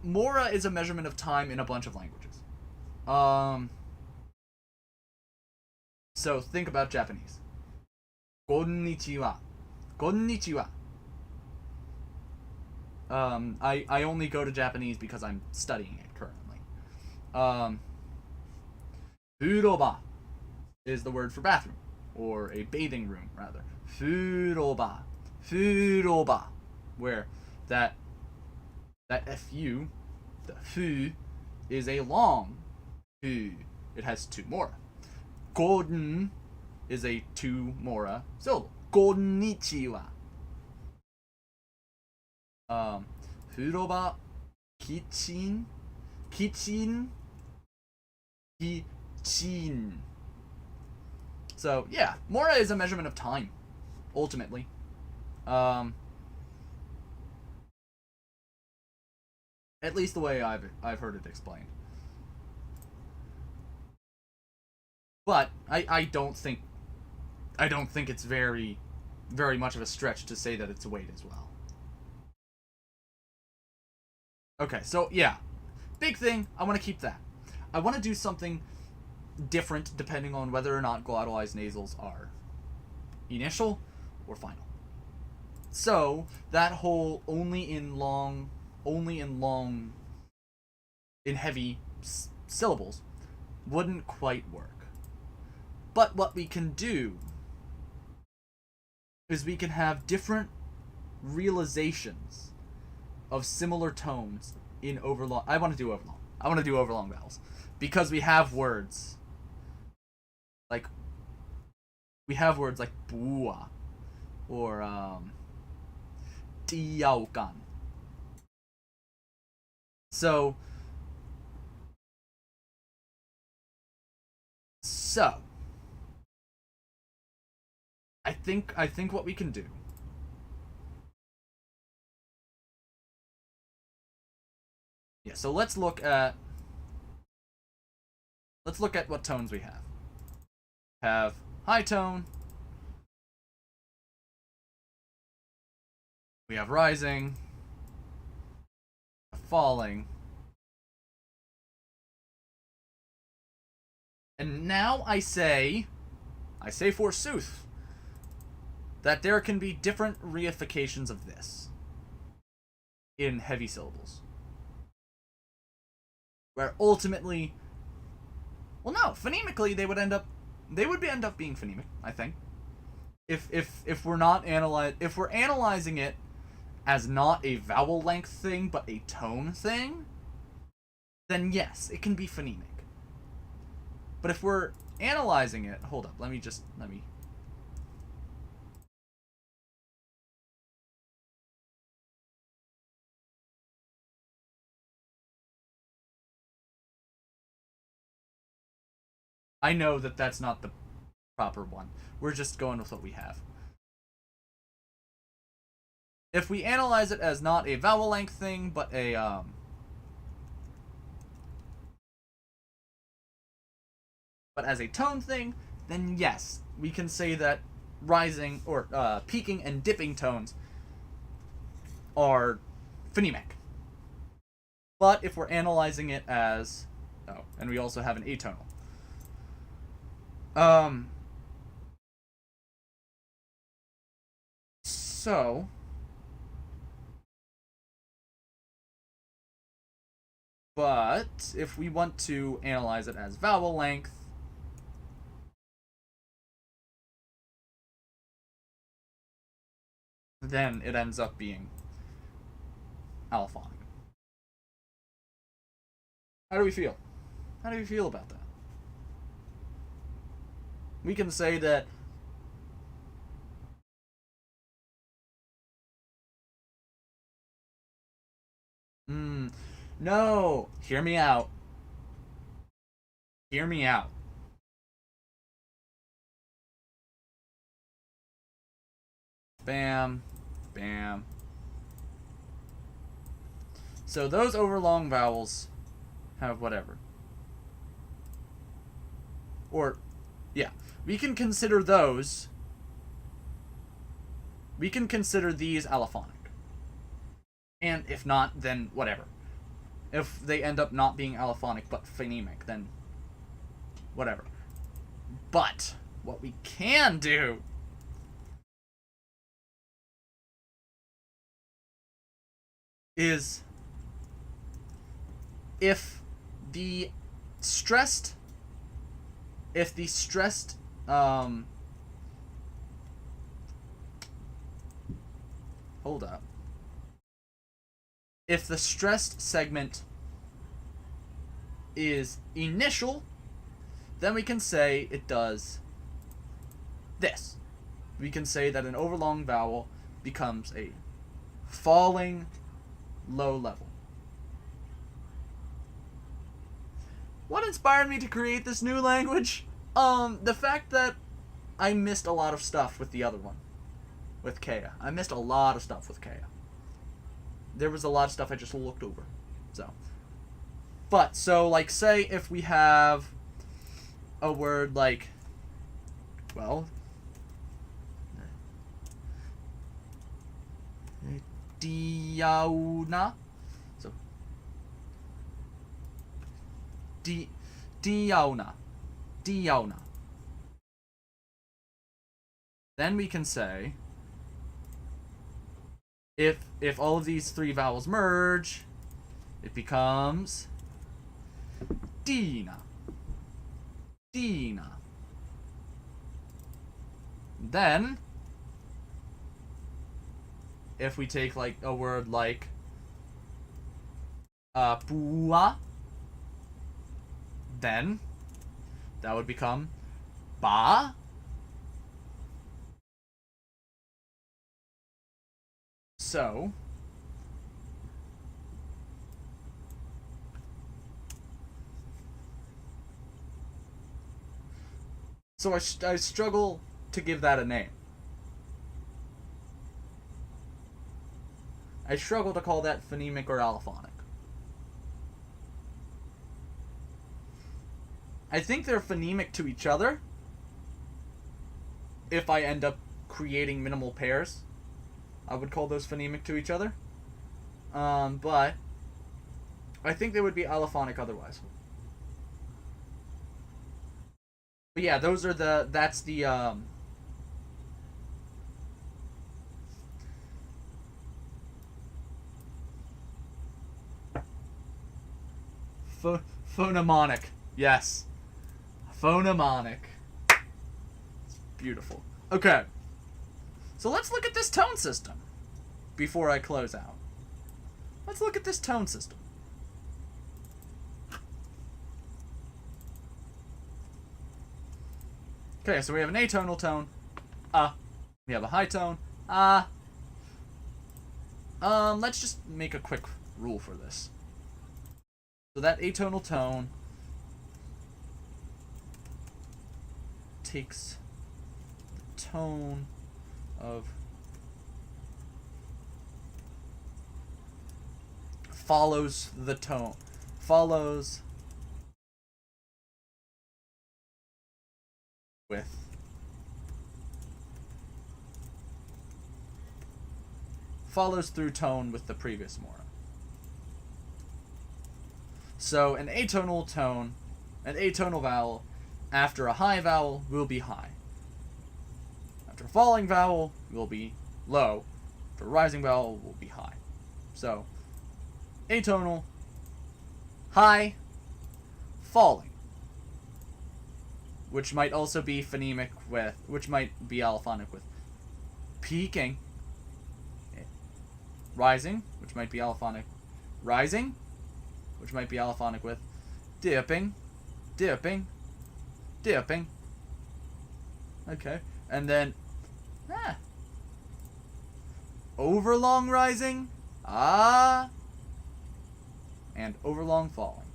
Speaker 1: Mora is a measurement of time in a bunch of languages. So think about Japanese. Konnichiwa. Konnichiwa. I only go to Japanese because I'm studying it currently. Furoba is the word for bathroom, or a bathing room, rather. Furoba. Furoba. Where that fu, the fu, is a long fu. It has 2 Mora. Golden is a 2 Mora syllable. Konnichiwa. Furoba, kitchen, kitchen. So, yeah, mora is a measurement of time, ultimately. At least the way I've heard it explained. But I don't think it's very much of a stretch to say that it's a weight as well. Okay, so yeah. Big thing, I want to keep that. I want to do something different depending on whether or not glottalized nasals are initial or final. So, that whole only in heavy syllables wouldn't quite work. But what we can do is we can have different realizations of similar tones in overlong. I want to do overlong vowels because we have words like bua or tiaukan. So I think what we can do yeah, so let's look at what tones we have. Have high tone. We have rising, falling. And now I say forsooth that there can be different reifications of this in heavy syllables. Where ultimately, well, no, phonemically they would end up being phonemic, I think. If we're analyzing it as not a vowel length thing but a tone thing, then yes, it can be phonemic. But if we're analyzing it, hold up, let me I know that that's not the proper one. We're just going with what we have. If we analyze it as not a vowel length thing, but a but as a tone thing, then yes, we can say that rising or peaking and dipping tones are phonemic. But if we're analyzing it as and we also have an atonal. So but if we want to analyze it as vowel length, then it ends up being allophonic. How do we feel? How do we feel about that? We can say that no, hear me out. Hear me out. Bam, bam. So those overlong vowels have whatever. Or, yeah, we can consider those. We can consider these allophonic. And if not, then whatever. If they end up not being allophonic but phonemic, then whatever. But what we can do is if the stressed hold up. If the stressed segment is initial, then we can say it does this. We can say that an overlong vowel becomes a falling low level. What inspired me to create this new language? The fact that I missed a lot of stuff with the other one, with Kea. I missed a lot of stuff with Kea. There was a lot of stuff I just looked over. So like, say if we have a word like, well, diauna. So, diauna. Then we can say, if all of these three vowels merge, it becomes Dina. Then, if we take like a word like pua, then that would become ba. So I struggle to give that a name. I struggle to call that phonemic or allophonic. I think they're phonemic to each other if I end up creating minimal pairs. I would call those phonemic to each other. But I think they would be allophonic otherwise. But yeah, that's the phonemic. Yes. Phonemic. It's beautiful. Okay. So let's look at this tone system before I close out. Let's look at this tone system. Okay, so we have an atonal tone, we have a high tone, let's just make a quick rule for this. So that atonal tone takes the tone of follows through tone with the previous mora. So an atonal tone, an atonal vowel after a high vowel will be high. After a falling vowel will be low. After a rising vowel will be high. So atonal, high, falling. Which might also be phonemic with, which might be allophonic with peaking. Rising, which might be allophonic. Rising, which might be allophonic with dipping. Okay, and then overlong rising, and overlong falling,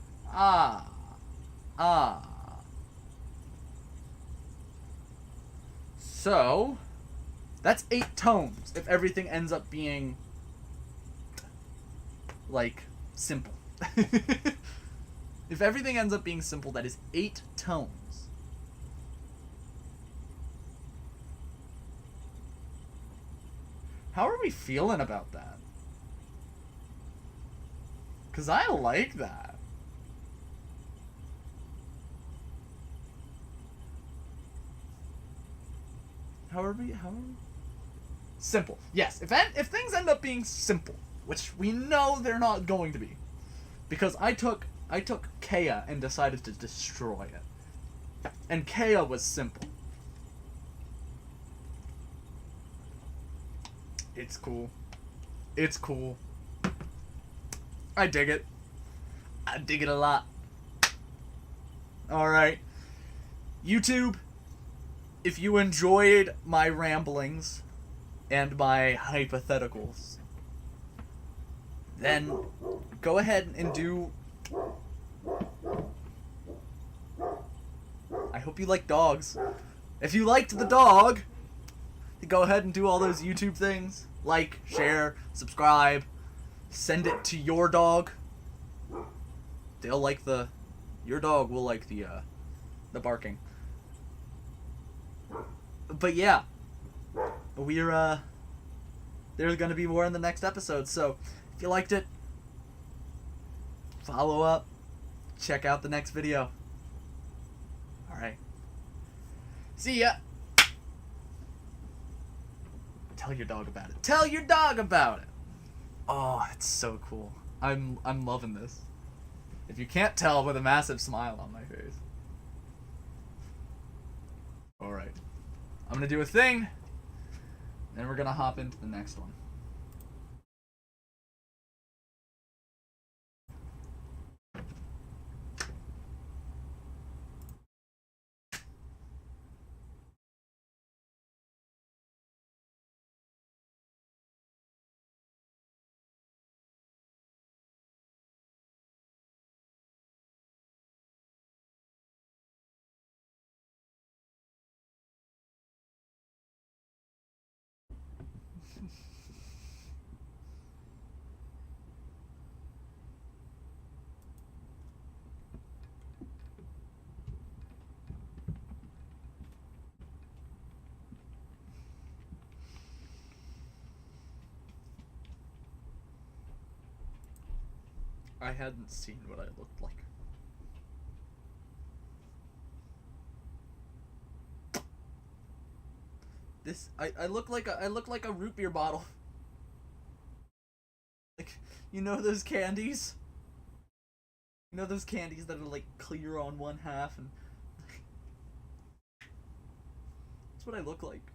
Speaker 1: So that's 8 tones if everything ends up being like simple. If everything ends up being simple, that is 8 tones. How are we feeling about that? 'Cause I like that. How are we? Simple. Yes. If things end up being simple, which we know they're not going to be, because I took Kea and decided to destroy it, and Kea was simple. It's cool. It's cool. I dig it. I dig it a lot. Alright. YouTube, if you enjoyed my ramblings and my hypotheticals, then go ahead and do... I hope you like dogs. If you liked the dog, go ahead and do all those YouTube things. Like, share, subscribe, send it to your dog. They'll like your dog will like the barking. But yeah, there's gonna be more in the next episode, so if you liked it, follow up, check out the next video. Alright. See ya! Tell your dog about it. Tell your dog about it! Oh, it's so cool. I'm loving this. If you can't tell, with a massive smile on my face. Alright. I'm gonna do a thing, then we're gonna hop into the next one. I hadn't seen what I looked like. I look like a root beer bottle. Like, you know those candies? You know those candies that are like clear on one half and that's what I look like.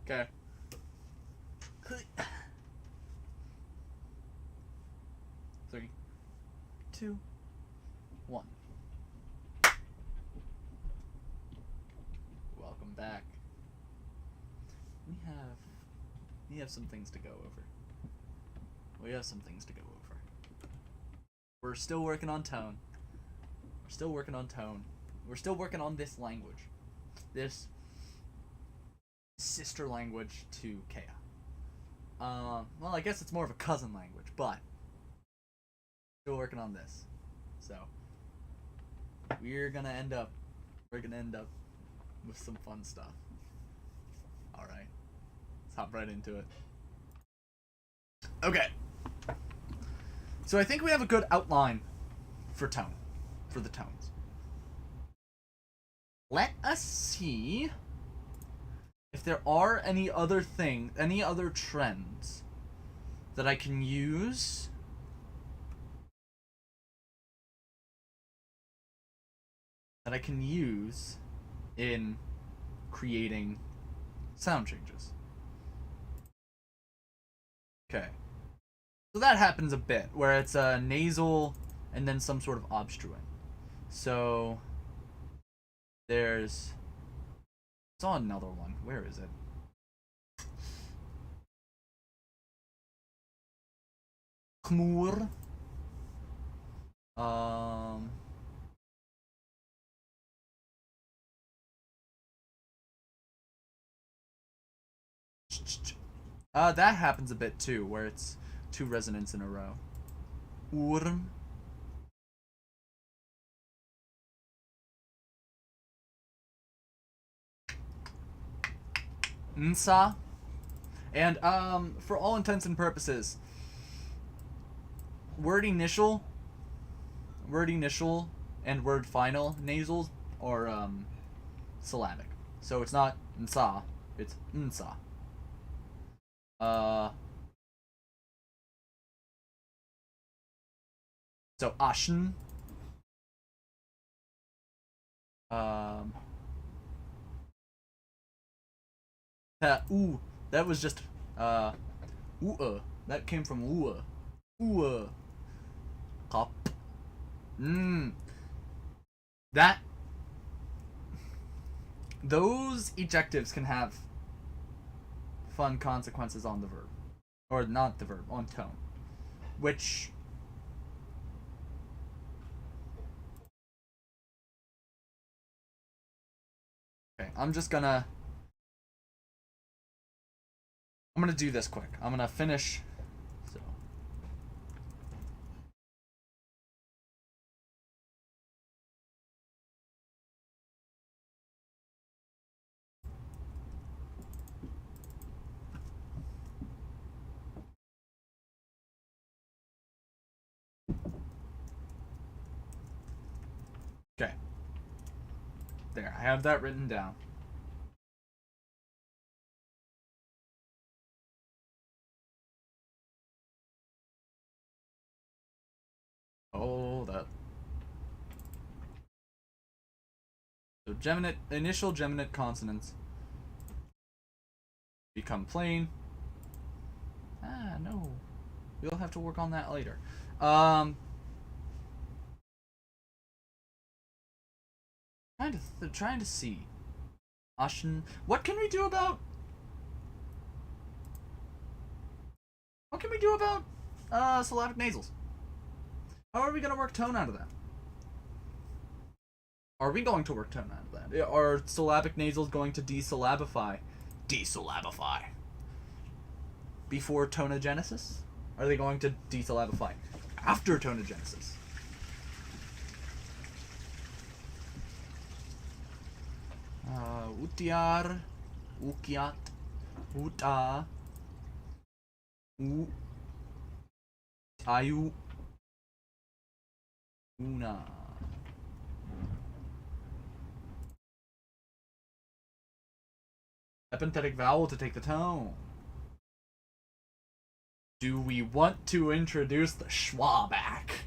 Speaker 1: Okay. 3, 2, 1. Welcome back. We have some things to go over. We're still working on tone. We're still working on this language. This sister language to Kea. Well, I guess it's more of a cousin language, but still working on this. So we're gonna end up with some fun stuff. All right, let's hop right into it. Okay. So I think we have a good outline for the tones. Let us see if there are any other trends that I can use in creating sound changes. Okay. So that happens a bit, where it's a nasal and then some sort of obstruent. So there's... I saw another one. Where is it? Khmur. That happens a bit too, where it's 2 resonants in a row. Urm. Nsa. And for all intents and purposes, word initial and word final nasals are syllabic. So it's not nsa, it's nsa. So ashen. That was just that came from Cop. That those ejectives can have fun consequences on the verb, or not the verb, on tone. which... Okay, I'm gonna do this quick. I'm gonna finish. So. Okay. There, I have that written down. Hold up. So initial geminate consonants become plain. Ah, no. We'll have to work on that later. Trying to see. Ashen. What can we do about syllabic nasals? How are we gonna work tone out of that? Are we going to work tone out of that? Are syllabic nasals going to desyllabify? Desyllabify. Before tonogenesis? Are they going to desyllabify after tonogenesis? Utiar, ukiat, uta, u, ayu, una. Epenthetic vowel to take the tone. Do we want to introduce the schwa back?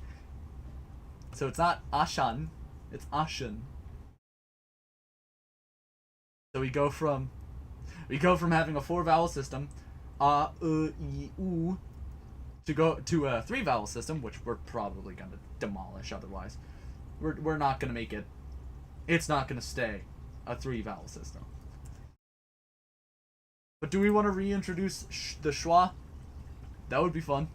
Speaker 1: So it's not ashan, it's ashen. So we go from having a 4 vowel system, a, I, u, to go to a 3 vowel system, which we're probably gonna demolish otherwise. We're not gonna make it. It's not gonna stay a 3 vowel system. But do we want to reintroduce the schwa? That would be fun.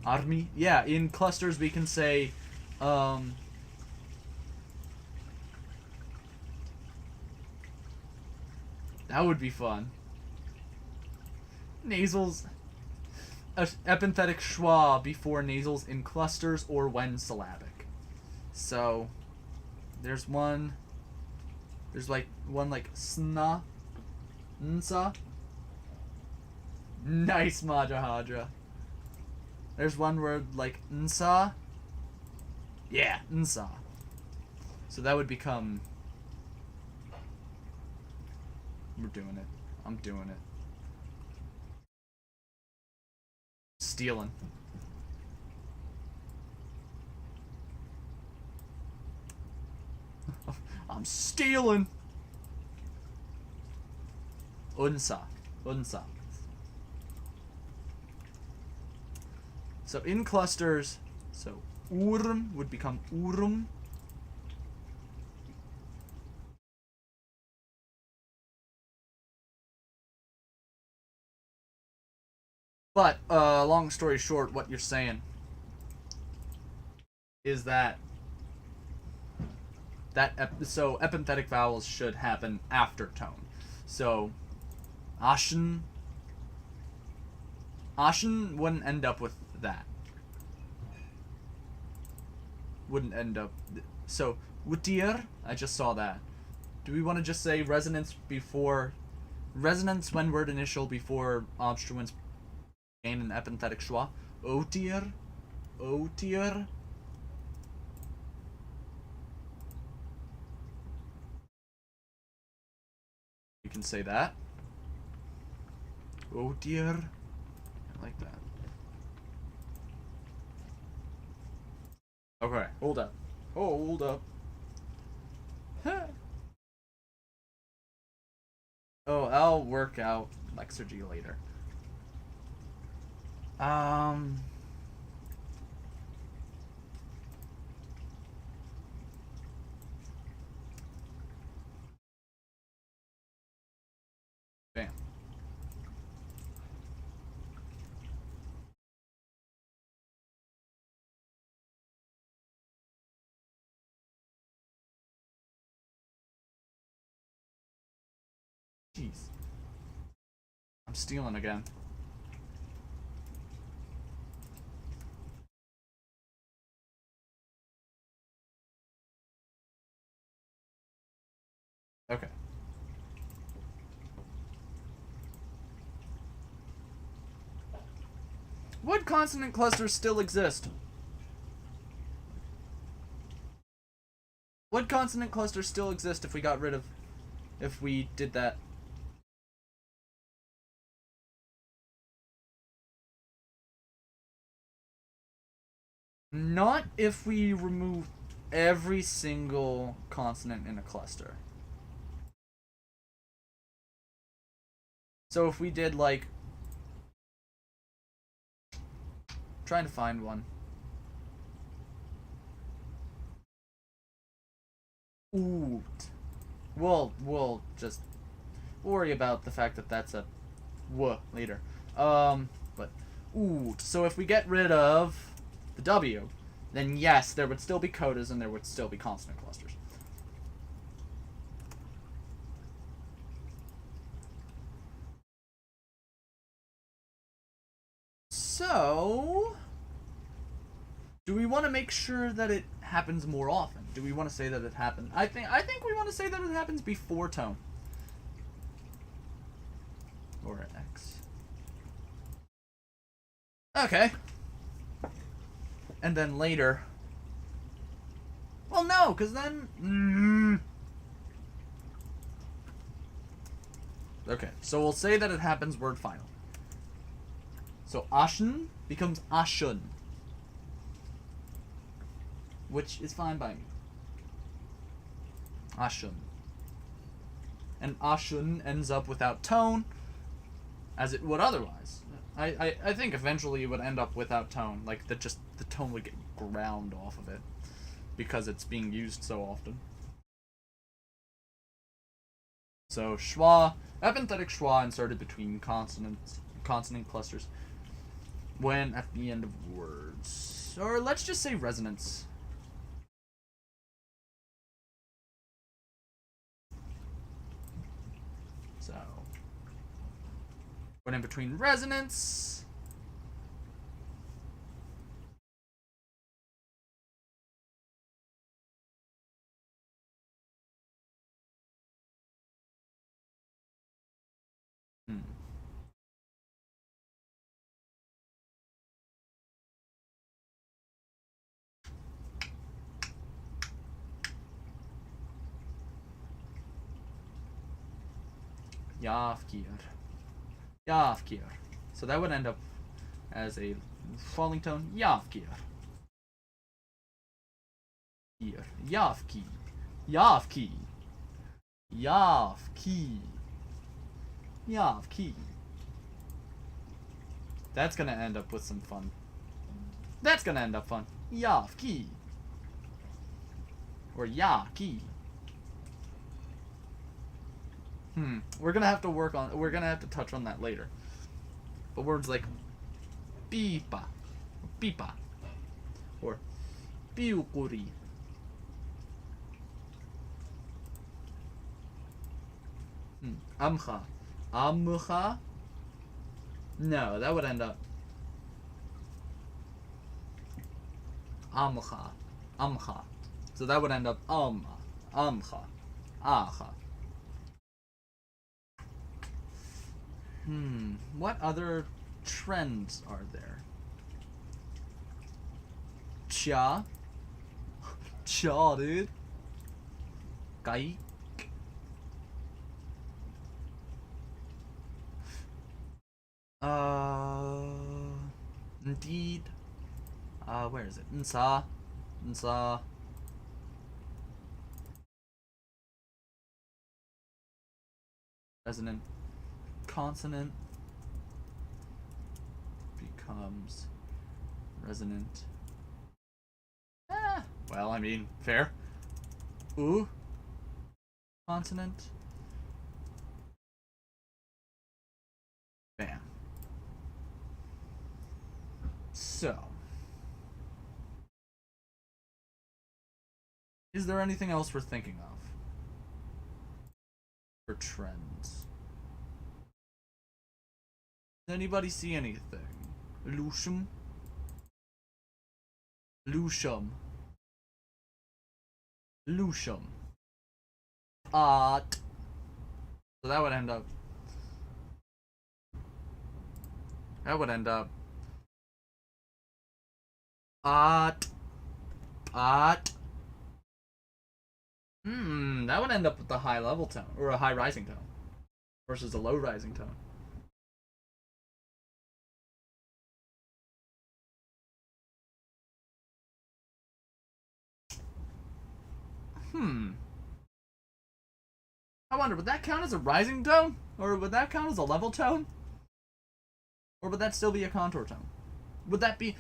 Speaker 1: Army? Yeah, in clusters we can say, that would be fun. Nasals. Epenthetic schwa before nasals in clusters or when syllabic. So, there's one like sna, nsa. Nice, Majahadra. There's one word like nsa. Yeah, nsa. So that would become... We're doing it. I'm doing it. Stealing. I'm stealing. Unsa. So in clusters, so urum would become urum. But, long story short, what you're saying is that so epenthetic vowels should happen after tone. So, ashen wouldn't end up with that. Wouldn't end up... So, wutir, I just saw that. Do we want to just say resonance when word initial before obstruents gain an epenthetic schwa? Otir. You can say that. Otir. I like that. Okay, hold up. Oh, I'll work out Lexergy later. Bam. Jeez. I'm stealing again. Okay. Would consonant clusters still exist? Would consonant clusters still exist if we got rid of... if we did that? Not if we remove every single consonant in a cluster. So if we did, like... trying to find one. Oot. We'll just worry about the fact that that's a w later. But oot. So if we get rid of the W, then yes, there would still be codas and there would still be consonant clusters. So, do we want to make sure that it happens more often? Do we want to say that it happens? I think we want to say that it happens before tone. Or X. Okay. And then later. Well, no, because then... Okay, so we'll say that it happens word final. So Ashen becomes Ashun. Which is fine by me. Ashun. And Ashun ends up without tone, as it would otherwise. I think eventually it would end up without tone. Like, the tone would get ground off of it. Because it's being used so often. So, schwa, epenthetic schwa inserted between consonant clusters. When at the end of words. Or let's just say resonance. So, when in between resonance. Yafkir. Yafkir. So that would end up as a falling tone. Yafkir. Here. Yafki. Yafki. Yafki. Yafki. That's gonna end up with some fun. That's gonna end up fun. Yafki. Or Yaki. We're gonna have to touch on that later. But words like pipa, pipa, or piukuri. Amcha. Amcha? No, that would end up amcha. Amcha. So that would end up amcha. Acha. What other trends are there? Cha. Cha, dude. Kai. Indeed. Where is it? Nsa. Nsa. Resonant consonant becomes resonant. Well, I mean, fair. Ooh. Consonant. Bam. So, is there anything else we're thinking of for trends? Does anybody see anything? Lucium? Lucium. Lucium. Art. So that would end up. Art. Art. That would end up with a high level tone, or a high rising tone, versus a low rising tone. I wonder, would that count as a rising tone? Or would that count as a level tone? Or would that still be a contour tone? Would that be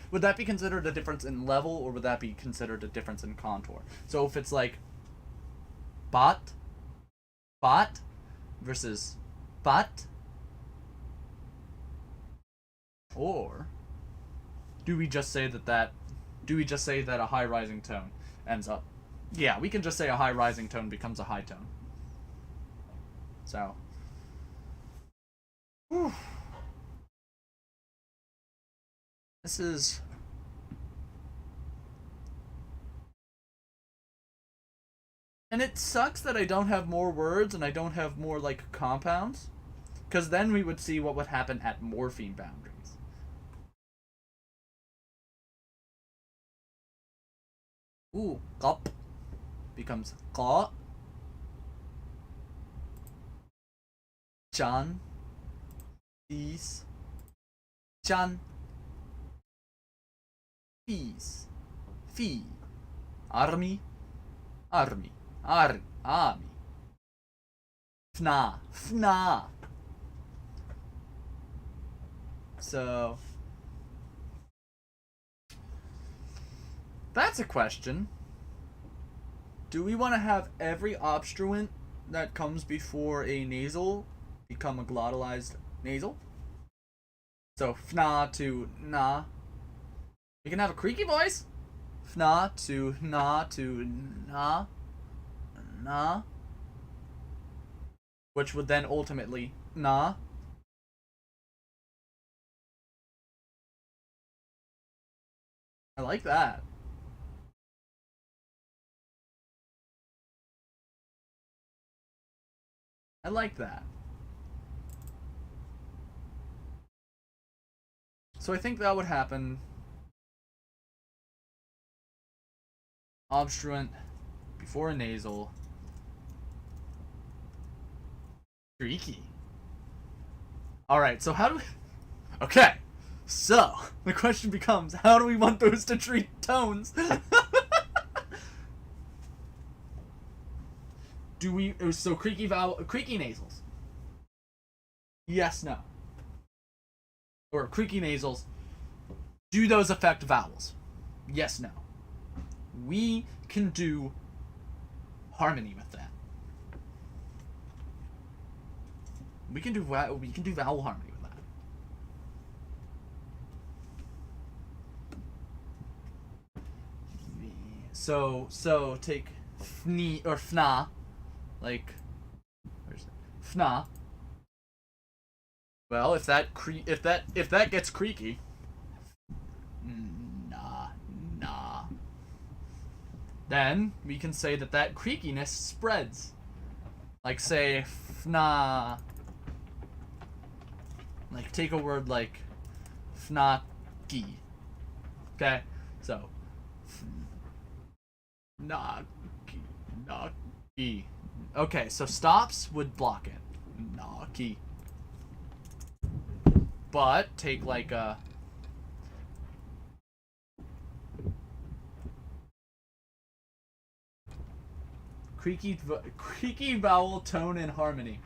Speaker 1: considered a difference in level, or would that be considered a difference in contour? So if it's like bot versus bot, or do we just say that a high rising tone ends up? Yeah, we can just say a high rising tone becomes a high tone. So, whew. This is and it sucks that I don't have more words and I don't have more like compounds, because then we would see what would happen at morpheme boundaries. Ooh, gop becomes ga. Chan. Peace. Chan. Peace. Fee. Army. Army. Army. Fna. Fna. So that's a question. Do we want to have every obstruent that comes before a nasal become a glottalized nasal? So fna to na. We can have a creaky voice. Fna to na to na. Na. Which would then ultimately na. I like that. I like that. So I think that would happen. Obstruent before a nasal. Creaky. Alright, so how do we... Okay, so the question becomes, how do we want those to treat tones? Do we... So creaky nasals. Yes, no. Or creaky nasals. Do those affect vowels? Yes, no. We can do harmony with that. We can do vowel harmony with that. So take fni or fna, like where's it? Fna. Well, if that gets creaky, nah. Then we can say that creakiness spreads. Like say fna. Like take a word like fnaki. Okay, so naki. Okay, so stops would block it. Naki. But take like a creaky vowel, tone, and harmony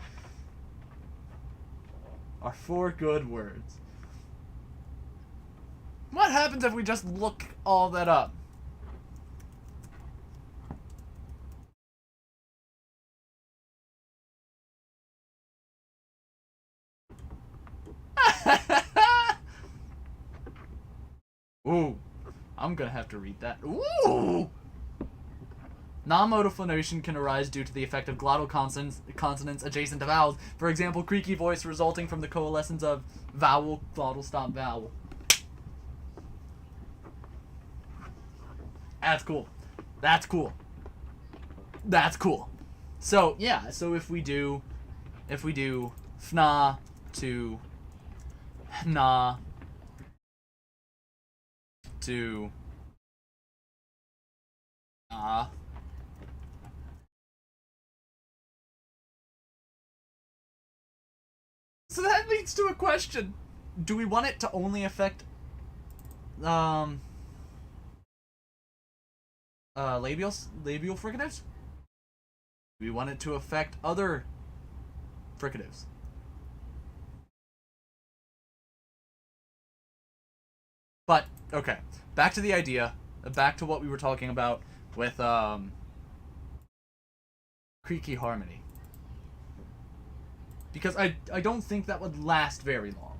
Speaker 1: are 4 good words. What happens if we just look all that up? Ooh, I'm gonna have to read that. Ooh! Non-modal phonation can arise due to the effect of glottal consonants adjacent to vowels. For example, creaky voice resulting from the coalescence of vowel, glottal stop vowel. That's cool. That's cool. That's cool. So yeah, so if we do fna to hna to ah. So that leads to a question. Do we want it to only affect labial fricatives? Do we want it to affect other fricatives? But okay, back to the idea, back to what we were talking about with creaky harmony. Because I don't think that would last very long.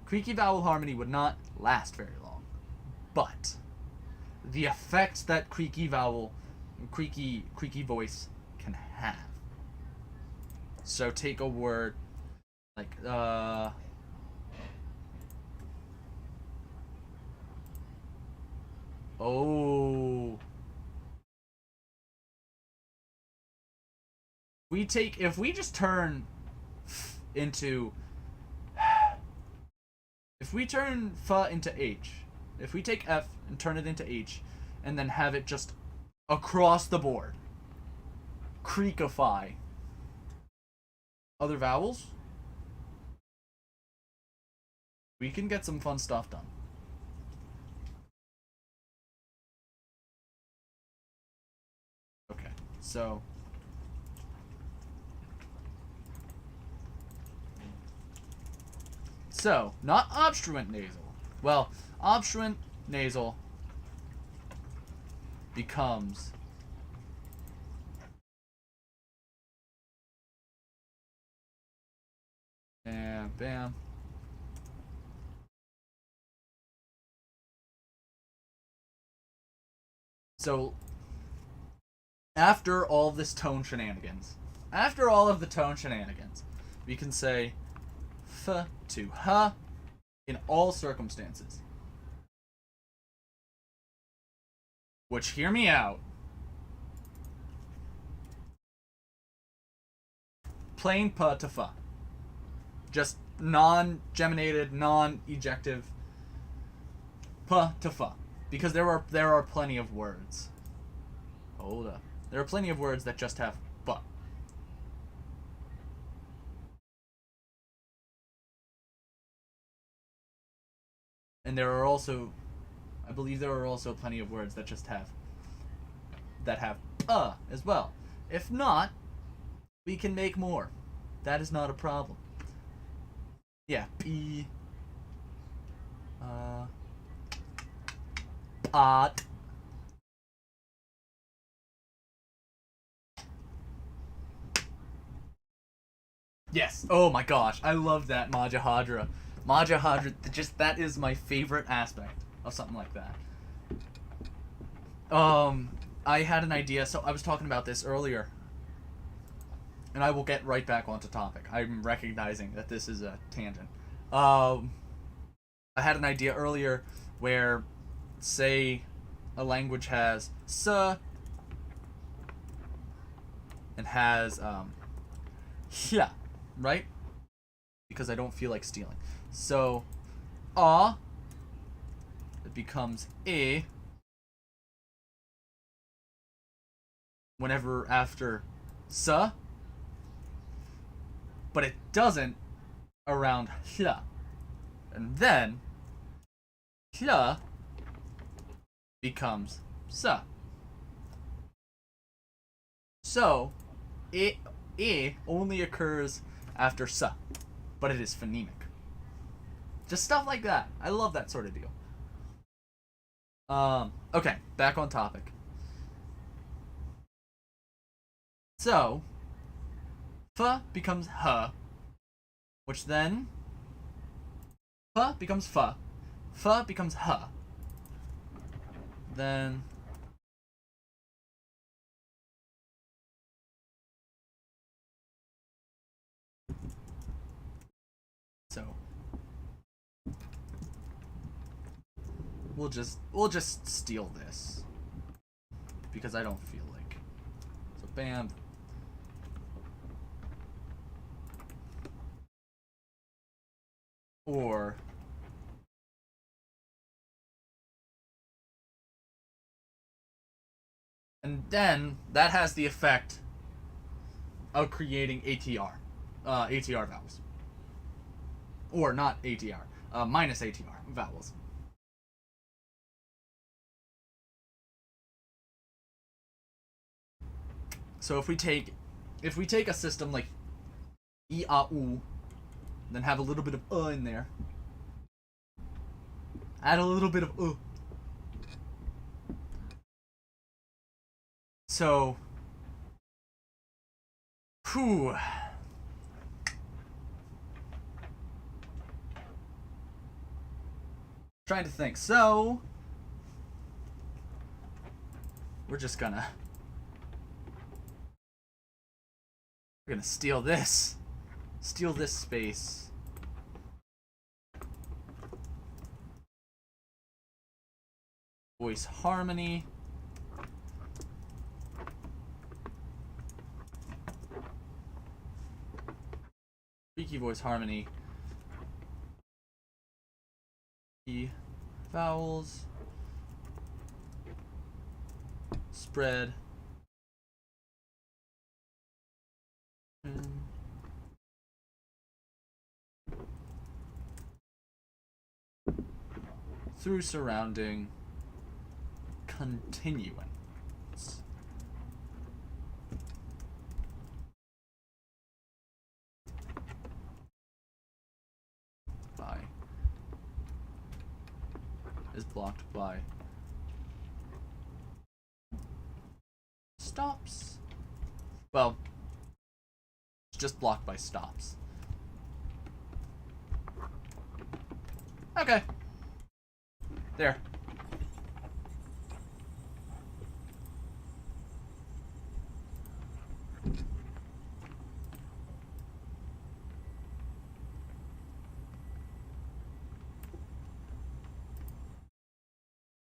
Speaker 1: Creaky vowel harmony would not last very long. But the effects that creaky voice can have. So take a word like oh. If we just turn into if we turn f into h, if we take f and turn it into h and then have it just across the board creakify other vowels, we can get some fun stuff done. Okay, so not obstruent nasal. Well, obstruent nasal becomes and bam. So after all this tone shenanigans, we can say f to h in all circumstances. Which, hear me out, plain p to f. Just non-geminated, non-ejective p to f. Because there are plenty of words. Hold up. There are plenty of words that just have p. And there are also, I believe there are also plenty of words that just have as well. If not, we can make more. That is not a problem. Yeah, p, pot. Yes. Oh my gosh, I love that Majahadra. Majahadra, that is my favorite aspect of something like that. I had an idea, so I was talking about this earlier. And I will get right back onto topic. I'm recognizing that this is a tangent. I had an idea earlier where, say, a language has s and has yeah, right? Because I don't feel like stealing. So, it becomes a whenever after s, but it doesn't around h. And then h becomes s. So, it only occurs after s, but it is phonemic. Just stuff like that. I love that sort of deal. Okay, back on topic. So, f becomes h, which then f becomes f becomes h, then So we'll just steal this because I don't feel like. So bam. Or and then that has the effect of creating ATR vowels. Or not ATR, minus ATR vowels. So if we take a system like I, A, U, then have a little bit of in there. Add a little bit of So, whew. Trying to think. So, we're gonna steal this. Steal this space. Voice harmony. Creaky voice harmony. E vowels. Spread. Through surrounding continuance. By is blocked by stops. Well, it's just blocked by stops. Okay. There.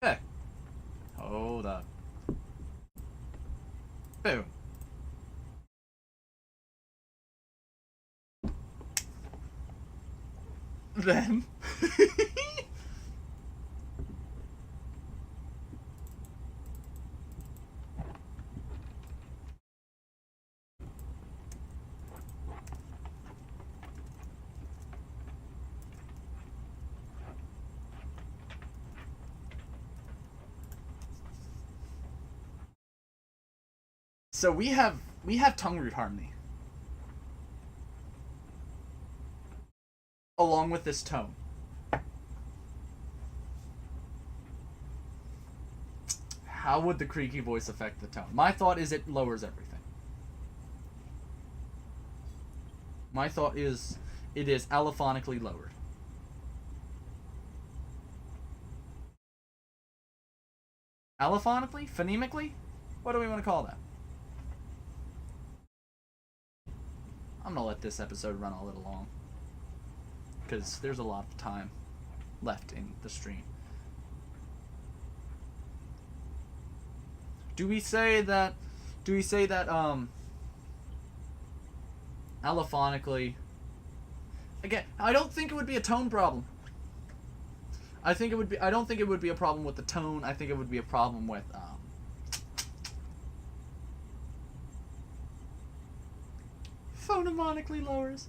Speaker 1: Okay. Hold up. Boom. Then so we have tongue root harmony along with this tone. How would the creaky voice affect the tone? My thought is it lowers everything. My thought is it is allophonically lowered. Allophonically? Phonemically? What do we want to call that? I'm gonna let this episode run a little long because there's a lot of time left in the stream. Do we say that allophonically? Again, I don't think it would be a tone problem. I don't think it would be a problem with the tone. I think it would be a problem with phonemonically lowers.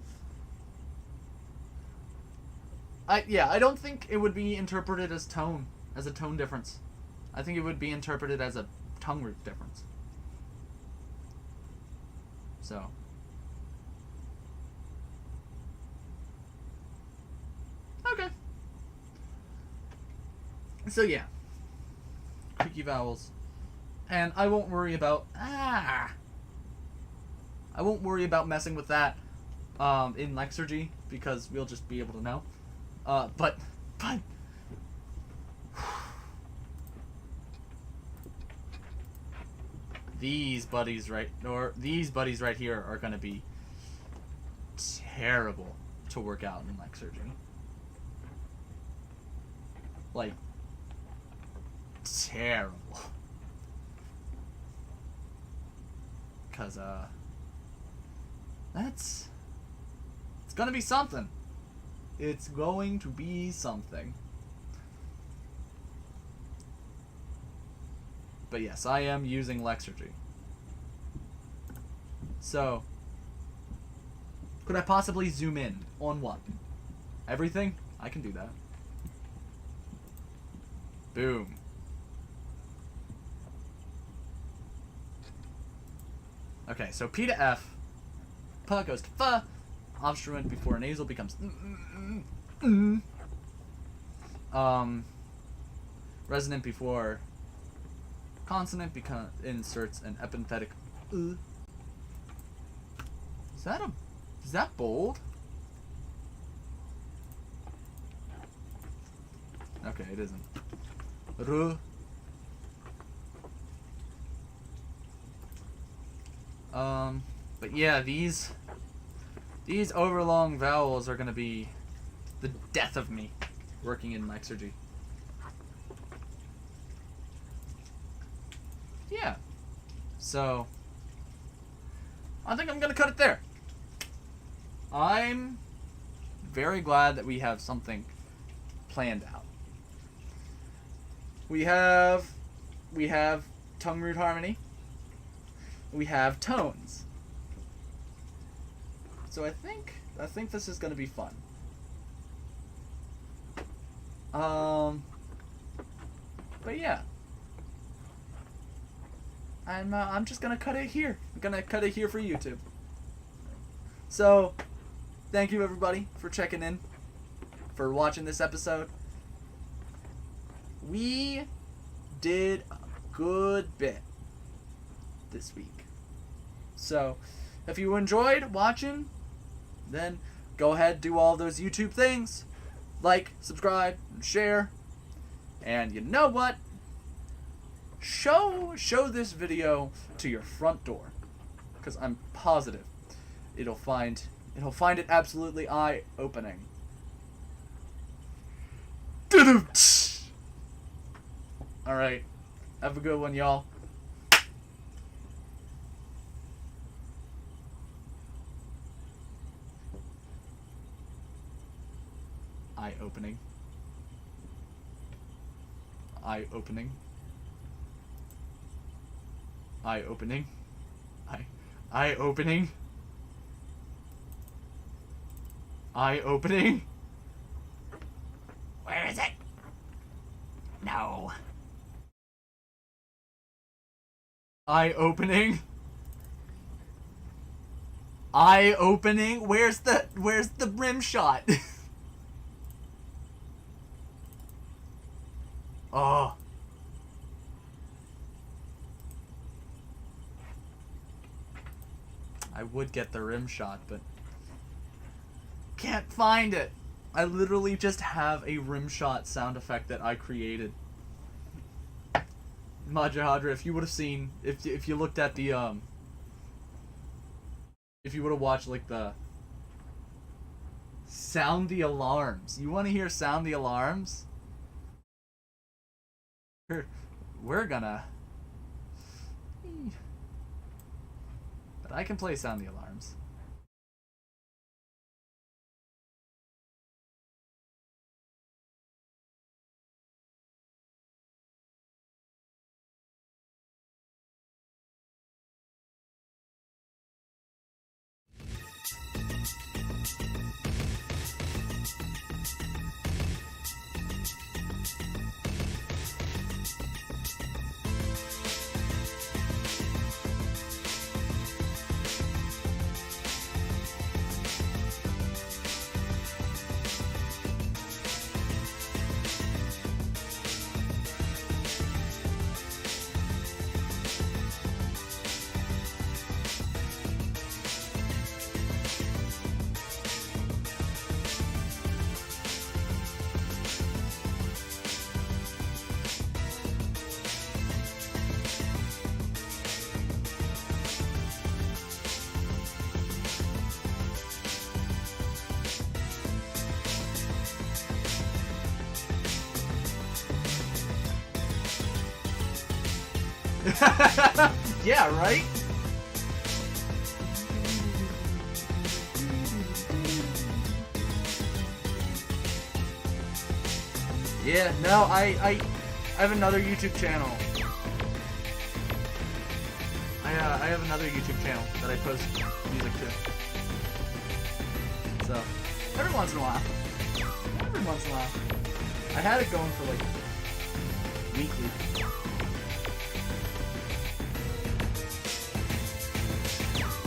Speaker 1: I don't think it would be interpreted as tone, as a tone difference. I think it would be interpreted as a tongue root difference. So. Okay. So yeah. Creaky vowels. And I won't worry about I won't worry about messing with that in Lexergy because we'll just be able to know. But these buddies right here are gonna be terrible. to work out in Lexurgy. Like, terrible. Because, it's gonna be something. It's going to be something. But yes, I am using Lexurgy. So, could I possibly zoom in on what? Everything? I can do that. Boom. Okay, so P to F. P goes to F. Obstruent before nasal becomes resonant before consonant inserts an epenthetic Is that bold? Okay, it isn't. But yeah, these overlong vowels are gonna be the death of me working in Lexurgy. Yeah. So I think I'm gonna cut it there. I'm very glad that we have something planned out. We have tongue root harmony. We have tones. So I think this is gonna be fun. But yeah, I'm just gonna cut it here. I'm gonna cut it here for YouTube. So, thank you everybody for checking in, for watching this episode. We did a good bit this week. So, if you enjoyed watching, then go ahead, do all those YouTube things. Like, subscribe, and share. And you know what? Show this video to your front door, because I'm positive it'll find it absolutely eye-opening. All right, have a good one, y'all. Eye-opening. Eye-opening. Eye-opening. Eye-opening. Eye-opening. Where is it? No. Eye-opening. Eye-opening. Where's the rim shot? Oh. I would get the rim shot, but can't find it. I literally just have a rim shot sound effect that I created. Majahadra, if you would have seen, if you looked at the if you would have watched like the sound the alarms. You want to hear sound the alarms? We're gonna. But I can play sound the alarms. Yeah, right? Yeah, no, I have another YouTube channel. I have another YouTube channel that I post music to. So, every once in a while. Every once in a while. I had it going for like weekly.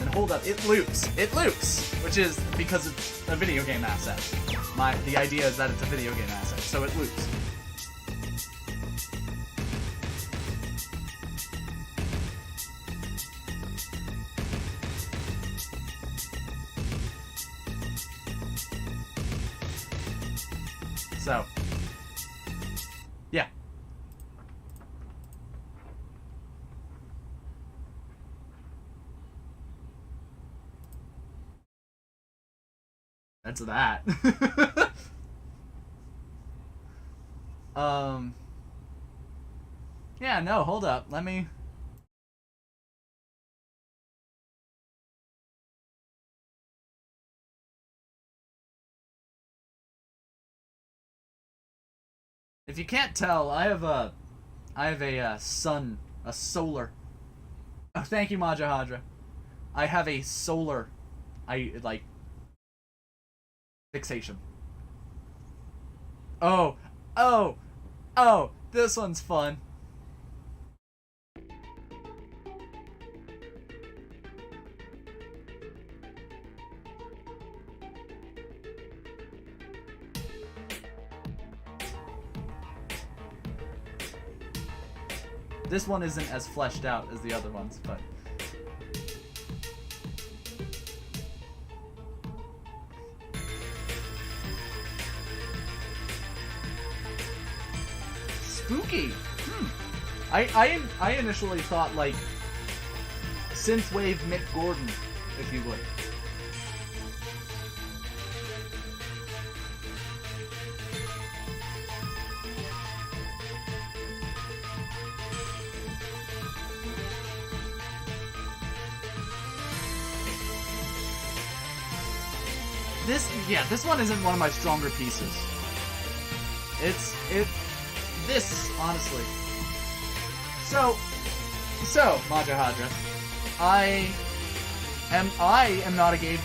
Speaker 1: And hold up, it loops. It loops! Which is because it's a video game asset. The idea is that it's a video game asset, so it loops. So, yeah. That's that. Yeah, no, hold up. Let me... If you can't tell, I have a sun, a solar. Oh, thank you, Majahadra. I have a solar, fixation. Oh, this one's fun. This one isn't as fleshed out as the other ones, but... Spooky! I initially thought, like, synthwave Mick Gordon, if you would. This one isn't one of my stronger pieces. This, honestly. So, Majahadra, I am not a game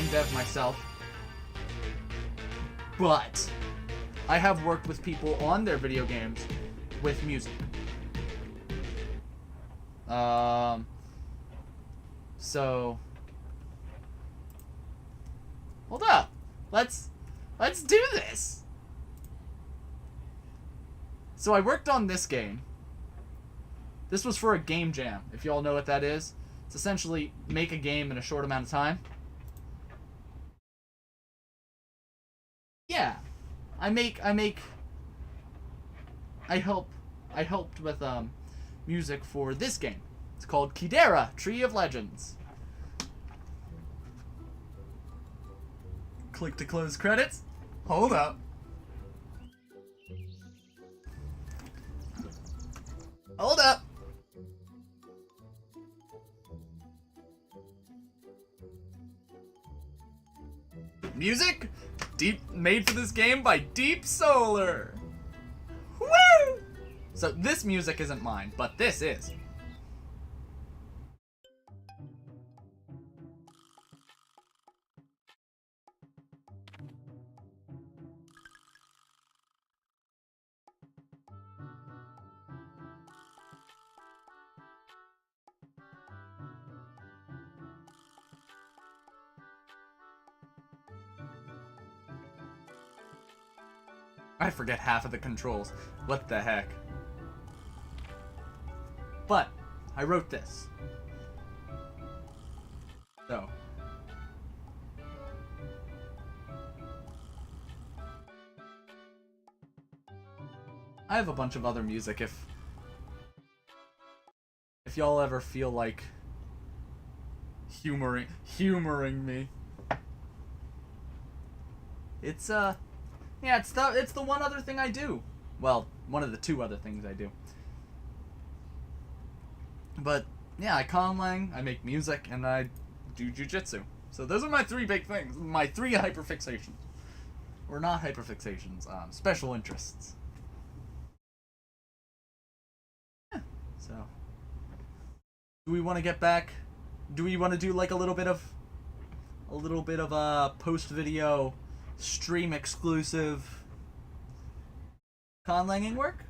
Speaker 1: dev myself, but I have worked with people on their video games with music. So, hold up. Let's do this. So I worked on this game. This was for a game jam, if y'all know what that is. It's essentially make a game in a short amount of time. Yeah. I helped with music for this game. It's called Kidera, Tree of Legends. Click to close credits. Hold up. Hold up. Music made for this game by Deep Solar. Woo! So this music isn't mine, but this is. I forget half of the controls. What the heck? But I wrote this. So. I have a bunch of other music if y'all ever feel like humoring me. It's yeah, it's the one other thing I do. Well, one of the two other things I do. But yeah, I conlang, I make music, and I do jujitsu. So those are my three big things. My three hyperfixations. Or not hyperfixations, special interests. Yeah, so. Do we want to get back? Do we want to do like a little bit of post-video stream exclusive conlanging work?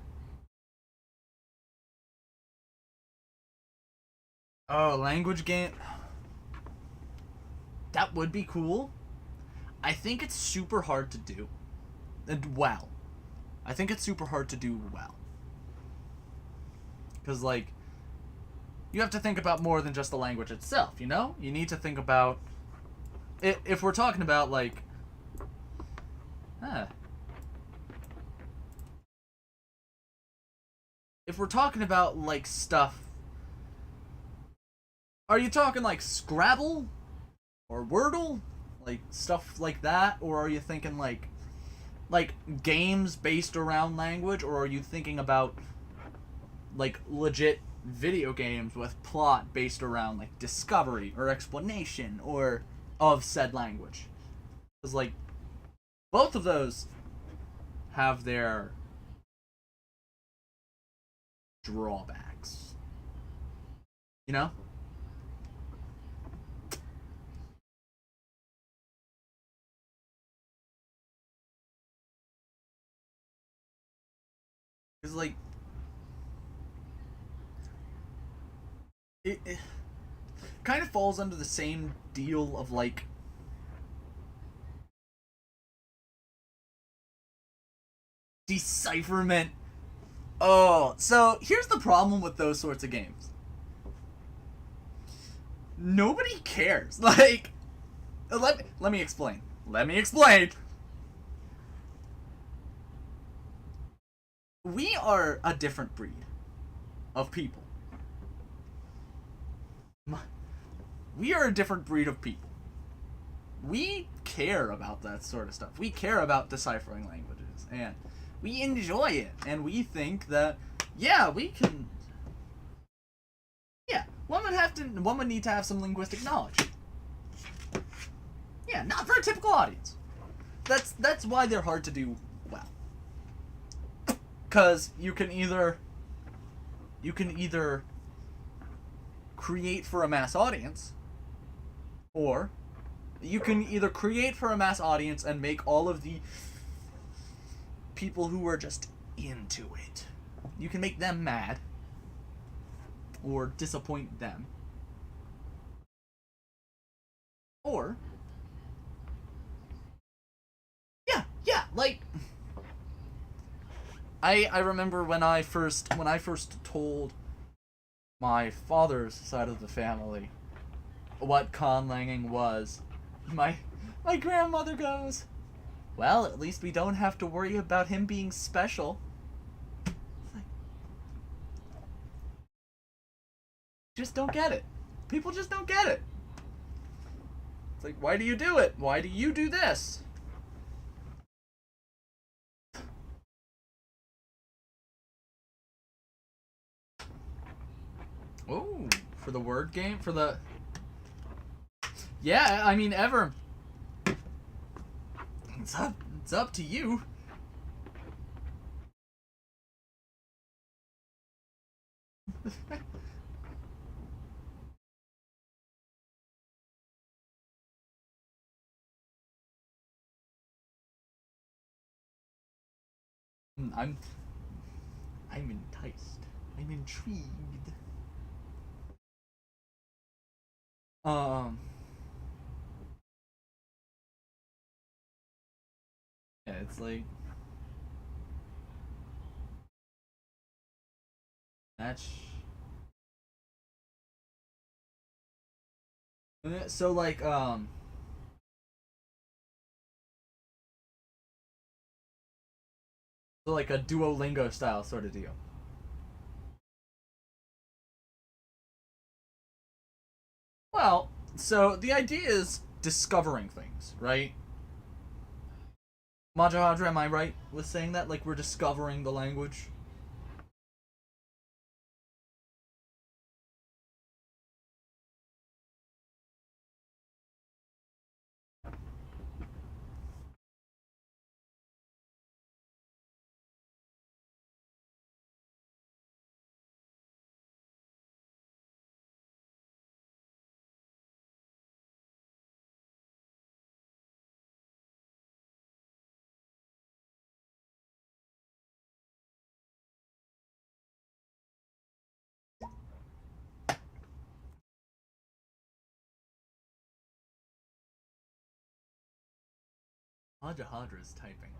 Speaker 1: Oh, language game. That would be cool. I think it's super hard to do. And well. I think it's super hard to do well. Because, like, you have to think about more than just the language itself, you know? You need to think about... If we're talking about, like... If we're talking about, like, stuff... Are you talking, like, Scrabble? Or Wordle? Like, stuff like that? Or are you thinking, like games based around language? Or are you thinking about, like, legit video games with plot based around, like, discovery or explanation or of said language? Because, like, both of those have their drawbacks. You know? Because, like, it kind of falls under the same deal of, like, decipherment. Oh, so here's the problem with those sorts of games. Nobody cares. Like, let me explain. Let me explain. We are a different breed of people. We are a different breed of people. We care about that sort of stuff. We care about deciphering languages, and we enjoy it, and we think that, yeah, we can... Yeah, one would need to have some linguistic knowledge. Yeah, not for a typical audience. That's why they're hard to do well. Because you can either create for a mass audience, or you can either create for a mass audience and make all of the people who are just into it, you can make them mad or disappoint them, or like I remember when I first told my father's side of the family what conlanging was, my grandmother goes, well, at least we don't have to worry about him being special. Just don't get it. People just don't get it. It's like, why do you do it? Why do you do this? Oh, for the word game? For the... Yeah, I mean, ever. It's up to you. I'm enticed. I'm intrigued. Yeah, it's like that's so like so like a Duolingo style sort of deal. Well, so the idea is discovering things, right? Majahadra, am I right with saying that? Like, we're discovering the language? Hadra is typing.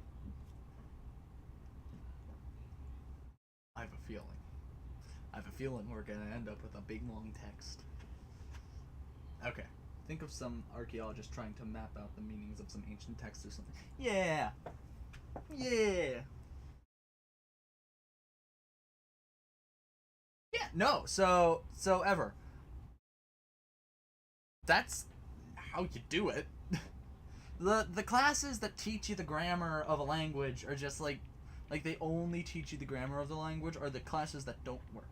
Speaker 1: I have a feeling. We're gonna end up with a big long text. Okay. Think of some archaeologist trying to map out the meanings of some ancient text or something. Yeah! Yeah! Yeah, no, so ever. That's how you do it. The classes that teach you the grammar of a language are just like they only teach you the grammar of the language are the classes that don't work.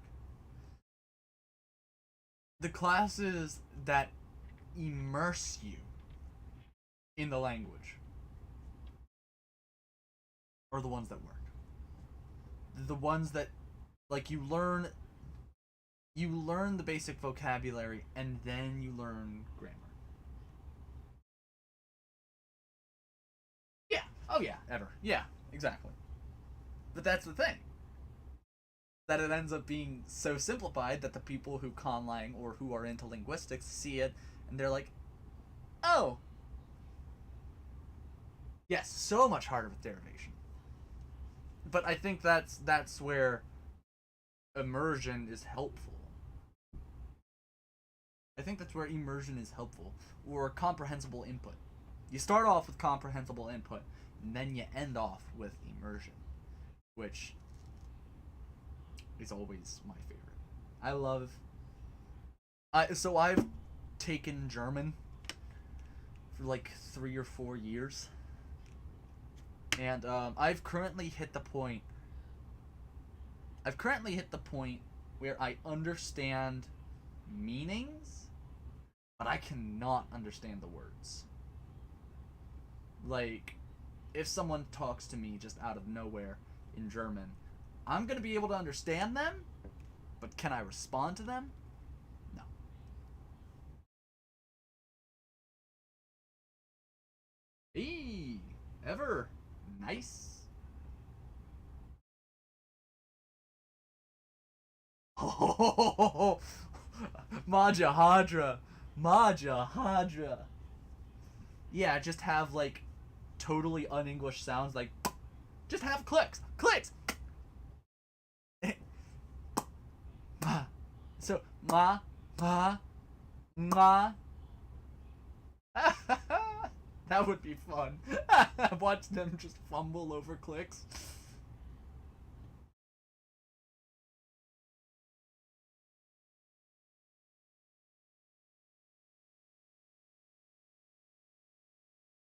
Speaker 1: The classes that immerse you in the language are the ones that work. The ones that like you learn the basic vocabulary and then you learn grammar. Yeah. Oh yeah, ever. Yeah, exactly. But that's the thing. That it ends up being so simplified that the people who conlang or who are into linguistics see it and they're like, oh. Yes, so much harder with derivation. But I think that's where immersion is helpful. I think that's where immersion is helpful, or comprehensible input. You start off with comprehensible input, and then you end off with immersion, which is always my favorite. So I've taken German for like 3 or 4 years, and I've currently hit the point where I understand meanings, but I cannot understand the words. Like, if someone talks to me just out of nowhere in German, I'm gonna be able to understand them, but can I respond to them? No. Hey, ever nice. Oh, Majahadra. Yeah, just have like totally un-English sounds, like just have clicks. So ma. That would be fun. Watch them just fumble over clicks.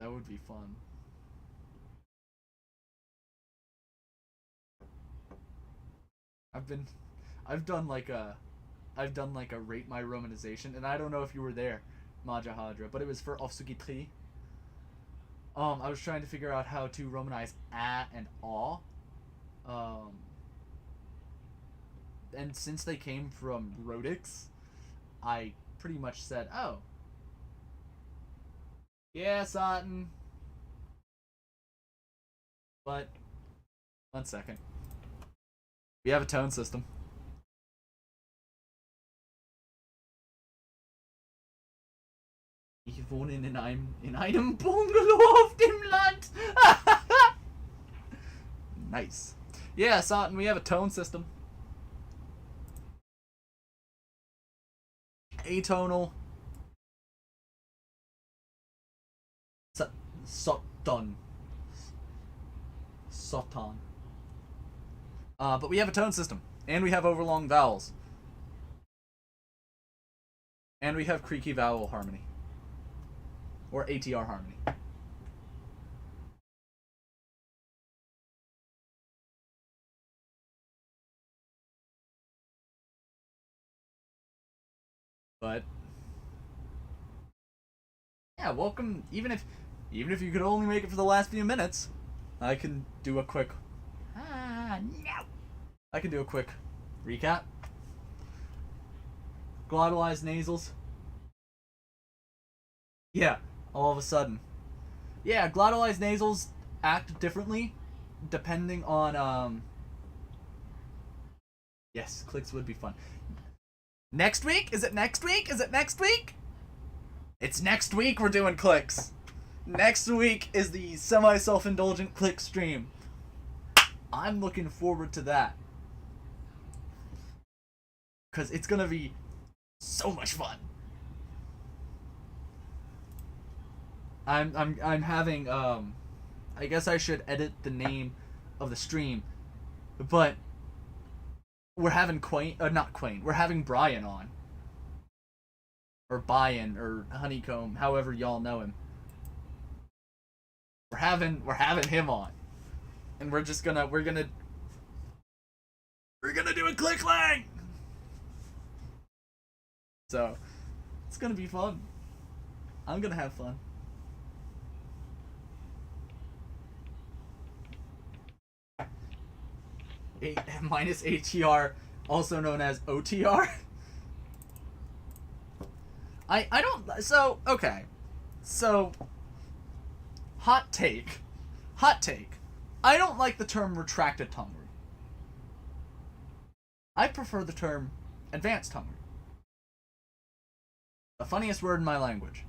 Speaker 1: That would be fun. I've done like a rate my romanization, and I don't know if you were there, Majahadra, but it was for Ofsugitri. I was trying to figure out how to romanize a and aw. And since they came from Rhotics, I pretty much said, oh. Yeah, Satan. But, 1 second. We have a tone system. Ich wohne in einem Bungalow auf dem Land. Nice. Yeah, Satan, we have a tone system. Atonal. Soton. But we have a tone system. And we have overlong vowels. And we have creaky vowel harmony. Or ATR harmony. But yeah, welcome. Even if you could only make it for the last few minutes, I can do a quick. No. I can do a quick recap. Glottalized nasals. Yeah, all of a sudden. Yeah, glottalized nasals act differently depending on Yes, clicks would be fun. Next week? Is it next week? It's next week we're doing clicks. Next week is the semi-self-indulgent click stream. I'm looking forward to that. Because it's going to be so much fun. I'm having, I guess I should edit the name of the stream, but we're having we're having Brian on. Or Brian, or Honeycomb, however y'all know him. We're having him on. And we're gonna do a click lang! So, it's gonna be fun. I'm gonna have fun. Minus ATR, also known as OTR. I don't, so, okay. So, hot take. I don't like the term retracted tongue root. I prefer the term advanced tongue root. The funniest word in my language.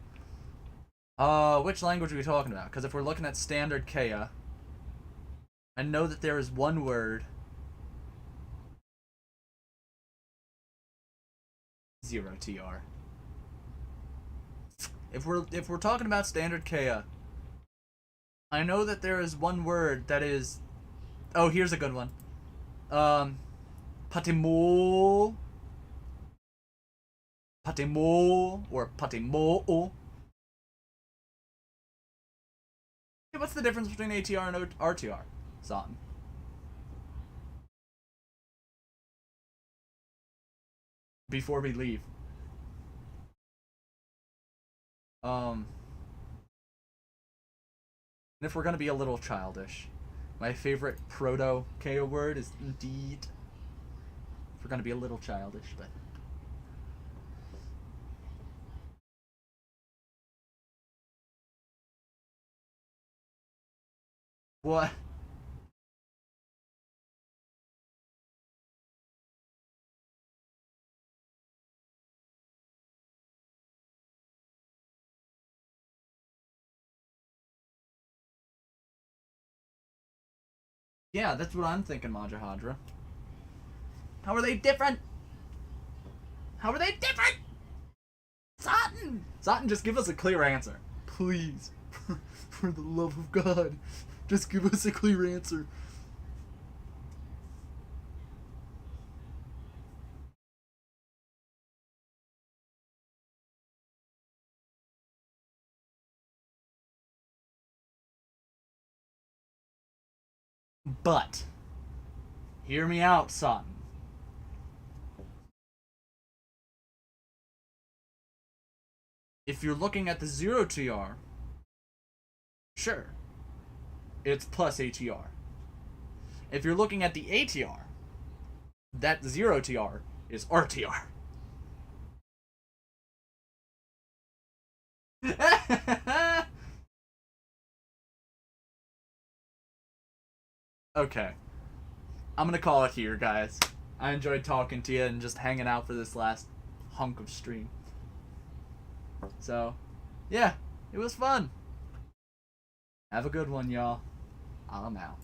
Speaker 1: Which language are we talking about? Because if we're looking at standard Kea, I know that there is one word. 0 TR. If we're talking about standard Kea, I know that there is one word that is. Oh, here's a good one. Patimo or patimo. Hey, what's the difference between ATR and RTR, Zon? Before we leave. And if we're gonna be a little childish, my favorite proto-KO word is indeed. If we're gonna be a little childish, but... What? Yeah, that's what I'm thinking, Majahadra. How are they different? How are they different? Zotin, just give us a clear answer. Please. For the love of God. Just give us a clear answer. But, hear me out, son. If you're looking at the 0 TR, sure, it's plus ATR. If you're looking at the ATR, that 0 TR is RTR. Okay. I'm gonna call it here, guys. I enjoyed talking to you and just hanging out for this last hunk of stream. So, yeah, it was fun. Have a good one, y'all. I'm out.